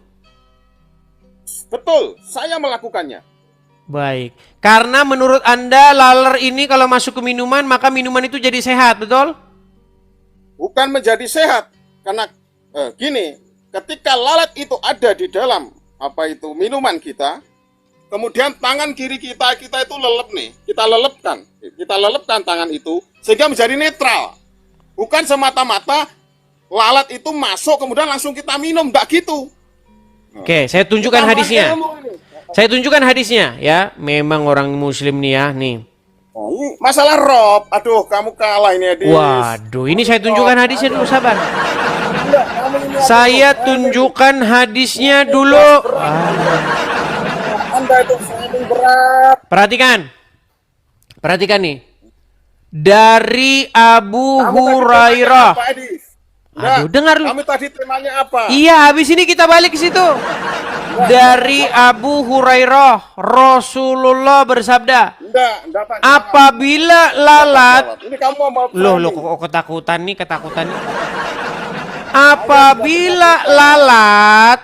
Betul, saya melakukannya. Baik, karena menurut Anda laler ini kalau masuk ke minuman, maka minuman itu jadi sehat, betul? Bukan menjadi sehat, karena gini, ketika lalat itu ada di dalam minuman kita, kemudian tangan kiri kita itu lelep nih, kita lelepkan tangan itu sehingga menjadi netral. Bukan semata-mata lalat itu masuk kemudian langsung kita minum, enggak gitu. Oke, saya tunjukkan hadisnya. Saya tunjukkan hadisnya ya. Memang orang muslim nih ya, nih. Oh, ini masalah rob. Aduh, kamu kalah ini, Edis. Waduh, ini saya tunjukkan hadisnya dulu, sabar. Saya tunjukkan hadisnya dulu. Anda itu paling berat. Perhatikan nih. Dari Abu Hurairah. Aduh, dengar lu. Kami tadi temanya apa? Iya, habis ini kita balik ke situ. Dari Abu Hurairah, Rasulullah bersabda, apabila lalat, ini kamu mau loh kok ketakutan nih. Apabila lalat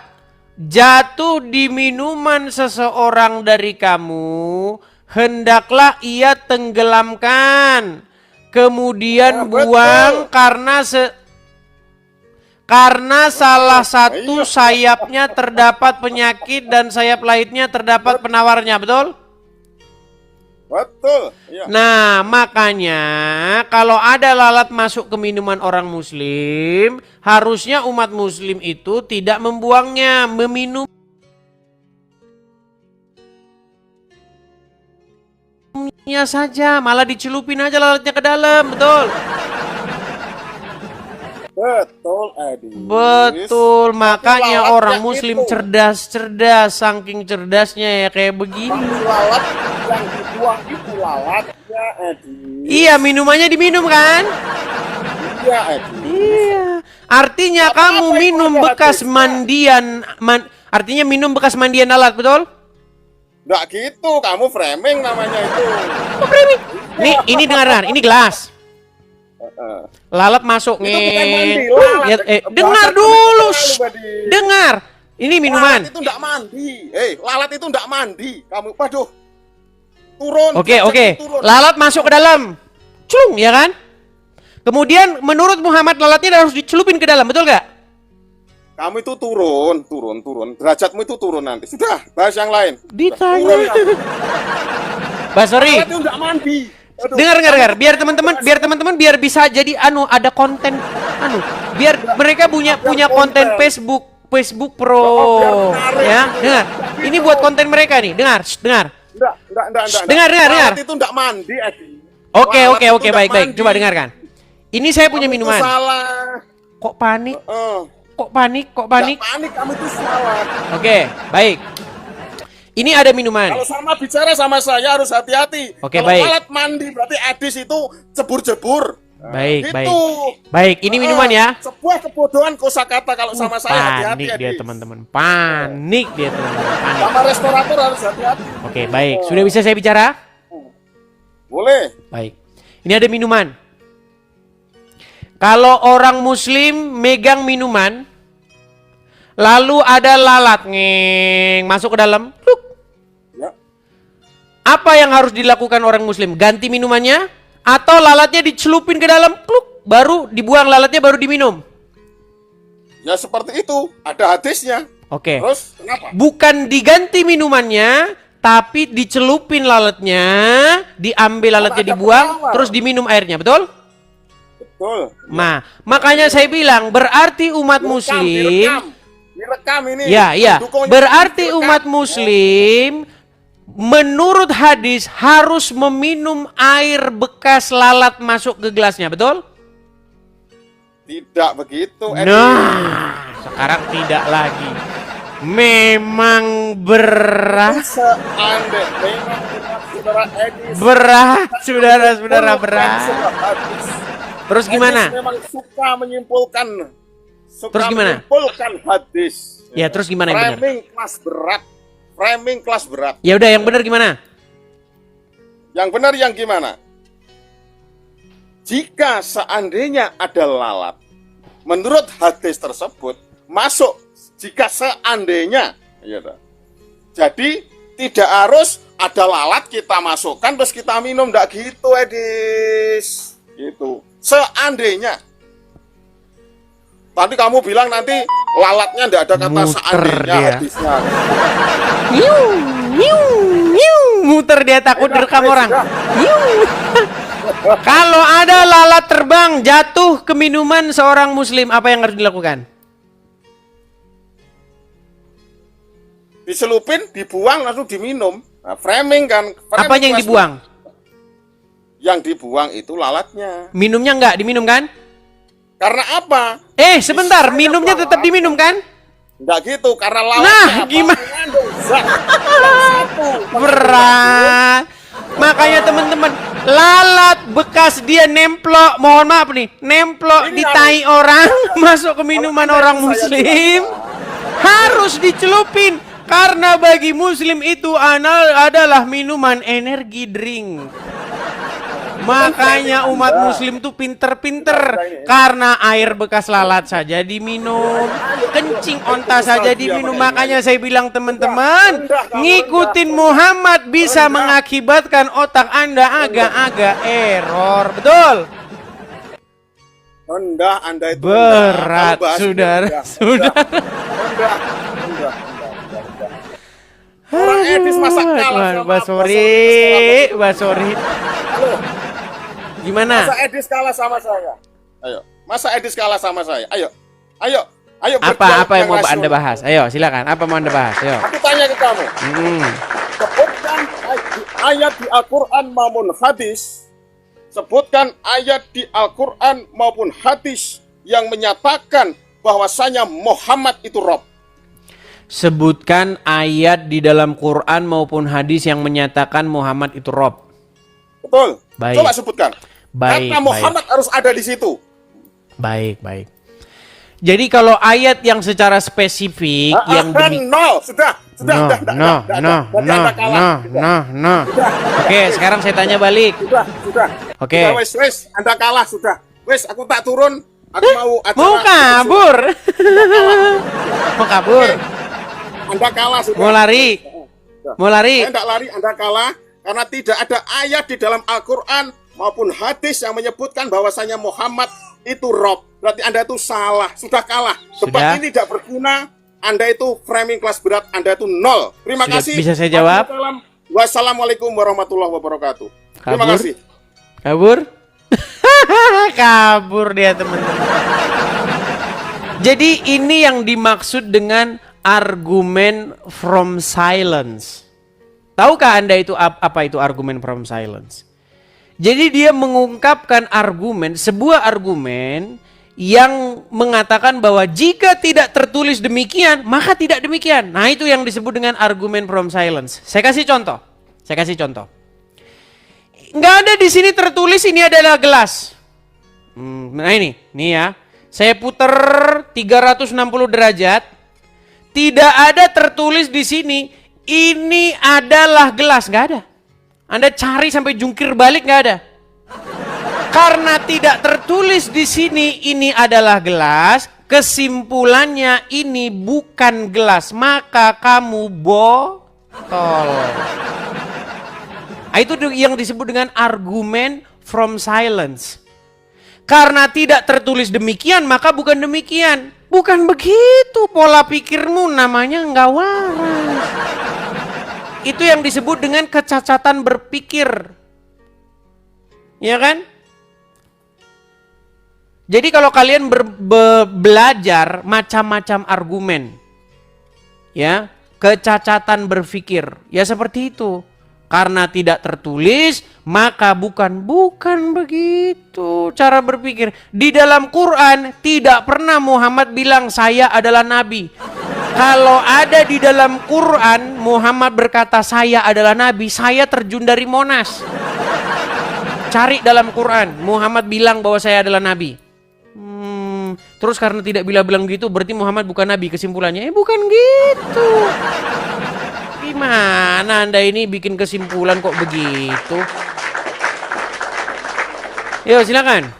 jatuh di minuman seseorang dari kamu, hendaklah ia tenggelamkan, kemudian buang karena salah satu sayapnya terdapat penyakit dan sayap lainnya terdapat penawarnya, betul? Betul. Iya. Nah, makanya kalau ada lalat masuk ke minuman orang muslim, harusnya umat muslim itu tidak membuangnya, meminumnya saja, malah dicelupin aja lalatnya ke dalam, betul? Betul, Edi. Betul, makanya orang muslim cerdas, saking cerdasnya ya kayak begini. Lalat yang dibuang itu lalatnya, Edi. Iya, minumannya diminum kan? Iya, Edi. Iya. Artinya kamu minum bekas mandian, artinya minum bekas mandian lalat, betul? Nggak gitu, kamu framing namanya itu. Oh, framing. Nih, ini dengar, ini gelas. Lalat masuk nih. Dengar dulu. Dengar. Ini minuman. Lalat itu enggak mandi. Lalat itu enggak mandi. Kamu waduh. Turun. Oke. Lalat masuk ke dalam. Cung, ya kan? Kemudian menurut Muhammad lalatnya harus dicelupin ke dalam, betul gak? Kamu itu turun. Derajatmu itu turun nanti. Sudah, bahas yang lain. Ditanya. Basori. Lalat itu enggak mandi. Dengar, biar teman-teman biar bisa jadi ada konten biar mereka punya konten Facebook Pro ya. Dengar. Ini buat konten mereka nih. Dengar. Enggak. Dengar. Lalat itu enggak mandi, Edi. Oke, Lalat oke, itu oke, nggak baik, baik. mandi. Coba dengarkan. Ini saya punya Kamu itu minuman. salah. Kok panik? Eh, Kok panik? Kok panik? nggak panik, kamu itu salah. Oke, baik. Ini ada minuman. Kalau sama bicara sama saya harus hati-hati. Oke, Kalau baik. lalat mandi berarti Edis itu jebur-jebur. Baik, Gitu. baik. Baik, ini minuman ya. Sebuah kebodohan kosakata kalau sama saya hati-hati Panik dia Edis. teman-teman. Panik dia teman-teman. Panik. Sama restorator harus hati-hati. Oke, baik. Sudah bisa saya bicara? Boleh. Baik. Ini ada minuman. Kalau orang muslim megang minuman, lalu ada lalat ngeng masuk ke dalam. Pluk. Ya. Apa yang harus dilakukan orang muslim? Ganti minumannya atau lalatnya dicelupin ke dalam, pluk, baru dibuang lalatnya baru diminum? Ya seperti itu. Ada hadisnya. Oke. Terus kenapa? Bukan diganti minumannya, tapi dicelupin lalatnya, diambil lalatnya dibuang, terus diminum airnya, betul? Betul. Nah, makanya saya bilang berarti umat muslim. Direkam ini. Ya, ya. Dukungnya Berarti direkam. umat muslim menurut hadis harus meminum air bekas lalat masuk ke gelasnya, betul? Tidak begitu, Edis. Nah, sekarang tidak lagi. Memang berat. Seandainya memang saudara Edis. Berat, saudara-saudara, Bukan berat. sebuah hadis. Terus gimana? Edis memang suka menyimpulkan. Suka Terus gimana? menyimpulkan hadis. Ya, terus gimana yang benar? Framing kelas berat. Framing kelas berat. Ya udah, yang benar gimana? Yang benar yang gimana? Jika seandainya ada lalat, menurut hadis tersebut masuk. Jika seandainya, ya dah. Jadi tidak harus ada lalat kita masukkan terus kita minum, ndak gitu, Edis. Gitu. Seandainya. Tadi kamu bilang nanti lalatnya ndak ada kata Muter seandainya dia. hadisnya. Nyiu, nyiu, nyiu. Muter dia takut direkam orang. Nyiu. Kalau ada lalat terbang jatuh ke minuman seorang muslim, apa yang harus dilakukan? Diselupin, dibuang, langsung diminum. Nah, framing kan. Apa yang kelas dibuang? Yang dibuang itu lalatnya. Minumnya enggak diminum kan? Karena apa? Sebentar, minumnya tetap diminum kan? Enggak gitu, karena lalatnya Nah, apa? gimana? Mengandung zat yang satu. Berat. Makanya teman-teman, lalat bekas dia nemplok, mohon maaf nih, nemplok di tai orang, masuk ke minuman orang muslim, harus dicelupin. Karena bagi muslim itu adalah minuman energi drink. Makanya umat muslim tuh pinter-pinter. Karena air bekas lalat saja diminum, kencing onta saja diminum. Makanya saya bilang teman-teman, ngikutin Muhammad bisa mengakibatkan otak Anda agak-agak error. Betul? Rendah Anda itu. Berat, rendah. Kamu bahas saudara. rendah. Sudah. Rendah. Orang Edis masa kalah sama Basori. Halo. Gimana? Masa Edis kalah sama saya? Ayo. Masa Edis kalah sama saya? Ayo. Apa yang mau Anda bahas? Ayo, silakan. Apa mau Anda bahas? Ayo. Aku tanya ke kamu. Sebutkan ayat di Al-Quran maupun hadis. Sebutkan ayat di Al-Quran maupun hadis yang menyatakan bahwasanya Muhammad itu Rob. Sebutkan ayat di dalam Quran maupun hadis yang menyatakan Muhammad itu Rob. Betul. Baik. Coba sebutkan. Baik, Karena Muhammad harus ada di situ. Baik. Jadi kalau ayat yang secara spesifik yang nol, sudah. No. Oke, sekarang saya tanya balik. Sudah. Oke. Sudah, wes, Anda kalah sudah. Wes, aku tak turun. Aku mau acara. Mau kabur. Mau kabur. Anda kalah sudah. Mau lari. Saya tidak lari, Anda kalah. Karena tidak ada ayat di dalam Al-Quran maupun hadis yang menyebutkan bahwasanya Muhammad itu Rob. Berarti Anda itu salah. Sudah kalah. Debat ini tidak berguna. Anda itu framing kelas berat. Anda itu nol. Terima kasih. Bisa saya jawab? Wassalamualaikum warahmatullahi wabarakatuh. Terima kasih. Kabur? Kabur dia teman-teman. Jadi ini yang dimaksud dengan argumen from silence. Tahukah Anda itu apa itu argumen from silence? Jadi dia mengungkapkan argumen, sebuah argumen yang mengatakan bahwa jika tidak tertulis demikian, maka tidak demikian. Nah, itu yang disebut dengan argumen from silence. Saya kasih contoh. Nggak ada di sini tertulis ini adalah gelas. Nah ini ya. Saya putar 360 derajat. Tidak ada tertulis di sini ini adalah gelas, nggak ada. Anda cari sampai jungkir balik, nggak ada. Karena tidak tertulis di sini ini adalah gelas, kesimpulannya ini bukan gelas, maka kamu botol. Itu yang disebut dengan argumen from silence. Karena tidak tertulis demikian, maka bukan demikian. Bukan begitu pola pikirmu, namanya nggak waras. Itu yang disebut dengan kecacatan berpikir. Ya kan? Jadi kalau kalian belajar macam-macam argumen, ya, kecacatan berpikir, ya seperti itu. Karena tidak tertulis, maka bukan begitu cara berpikir. Di dalam Quran tidak pernah Muhammad bilang saya adalah nabi. Kalau ada di dalam Quran Muhammad berkata saya adalah nabi, saya terjun dari Monas. Cari dalam Quran Muhammad bilang bahwa saya adalah nabi. Terus karena tidak bilang gitu berarti Muhammad bukan nabi, kesimpulannya bukan gitu. Gimana Anda ini bikin kesimpulan kok begitu? Yuk silakan.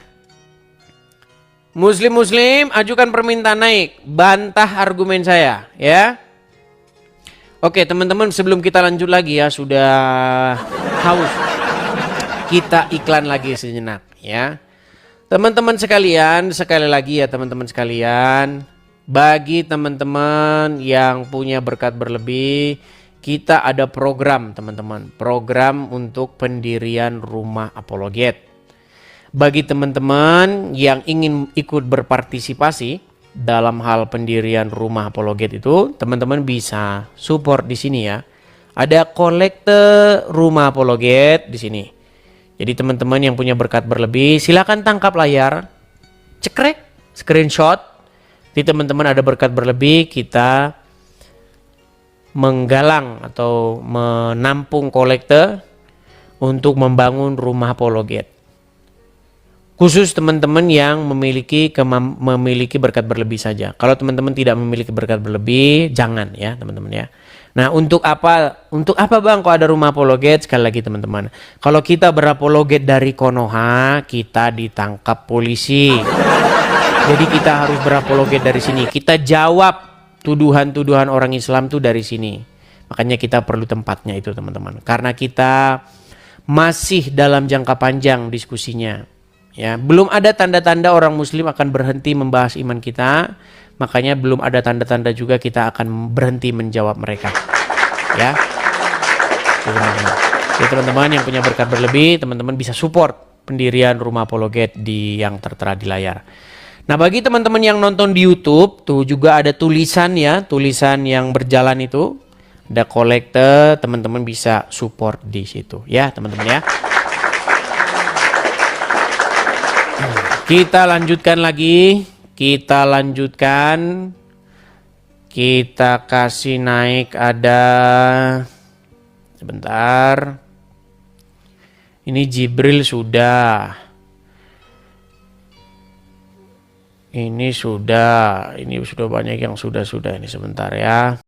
Muslim ajukan permintaan naik, bantah argumen saya ya. Oke teman-teman, sebelum kita lanjut lagi ya, sudah haus. Kita iklan lagi sejenak ya. Teman-teman sekalian, sekali lagi ya teman-teman sekalian, bagi teman-teman yang punya berkat berlebih, kita ada program teman-teman, program untuk pendirian rumah apologet. Bagi teman-teman yang ingin ikut berpartisipasi dalam hal pendirian rumah apologet itu, teman-teman bisa support di sini ya. Ada kolekte rumah apologet di sini. Jadi teman-teman yang punya berkat berlebih, silakan tangkap layar, cekrek, screenshot. Di teman-teman ada berkat berlebih, kita menggalang atau menampung kolekte untuk membangun rumah apologet. Khusus teman-teman yang memiliki berkat berlebih saja. Kalau teman-teman tidak memiliki berkat berlebih, jangan ya teman-teman ya. Nah untuk apa bang kok ada rumah apologet? Sekali lagi teman-teman, kalau kita berapologet dari Konoha, kita ditangkap polisi. Jadi kita harus berapologet dari sini. Kita jawab tuduhan-tuduhan orang Islam tuh dari sini. Makanya kita perlu tempatnya itu teman-teman. Karena kita masih dalam jangka panjang diskusinya. Ya, belum ada tanda-tanda orang Muslim akan berhenti membahas iman kita. Makanya belum ada tanda-tanda juga kita akan berhenti menjawab mereka. Ya. Teman-teman yang punya berkat berlebih, teman-teman bisa support pendirian rumah apologet yang tertera di layar. Nah, bagi teman-teman yang nonton di YouTube, tuh juga ada tulisan ya, tulisan yang berjalan itu. Ada kolekte, teman-teman bisa support di situ ya, teman-teman ya. Kita lanjutkan lagi. Kita lanjutkan. Kita kasih naik ada. Sebentar. Ini Jibril sudah. Ini sudah banyak yang sudah ini sebentar ya.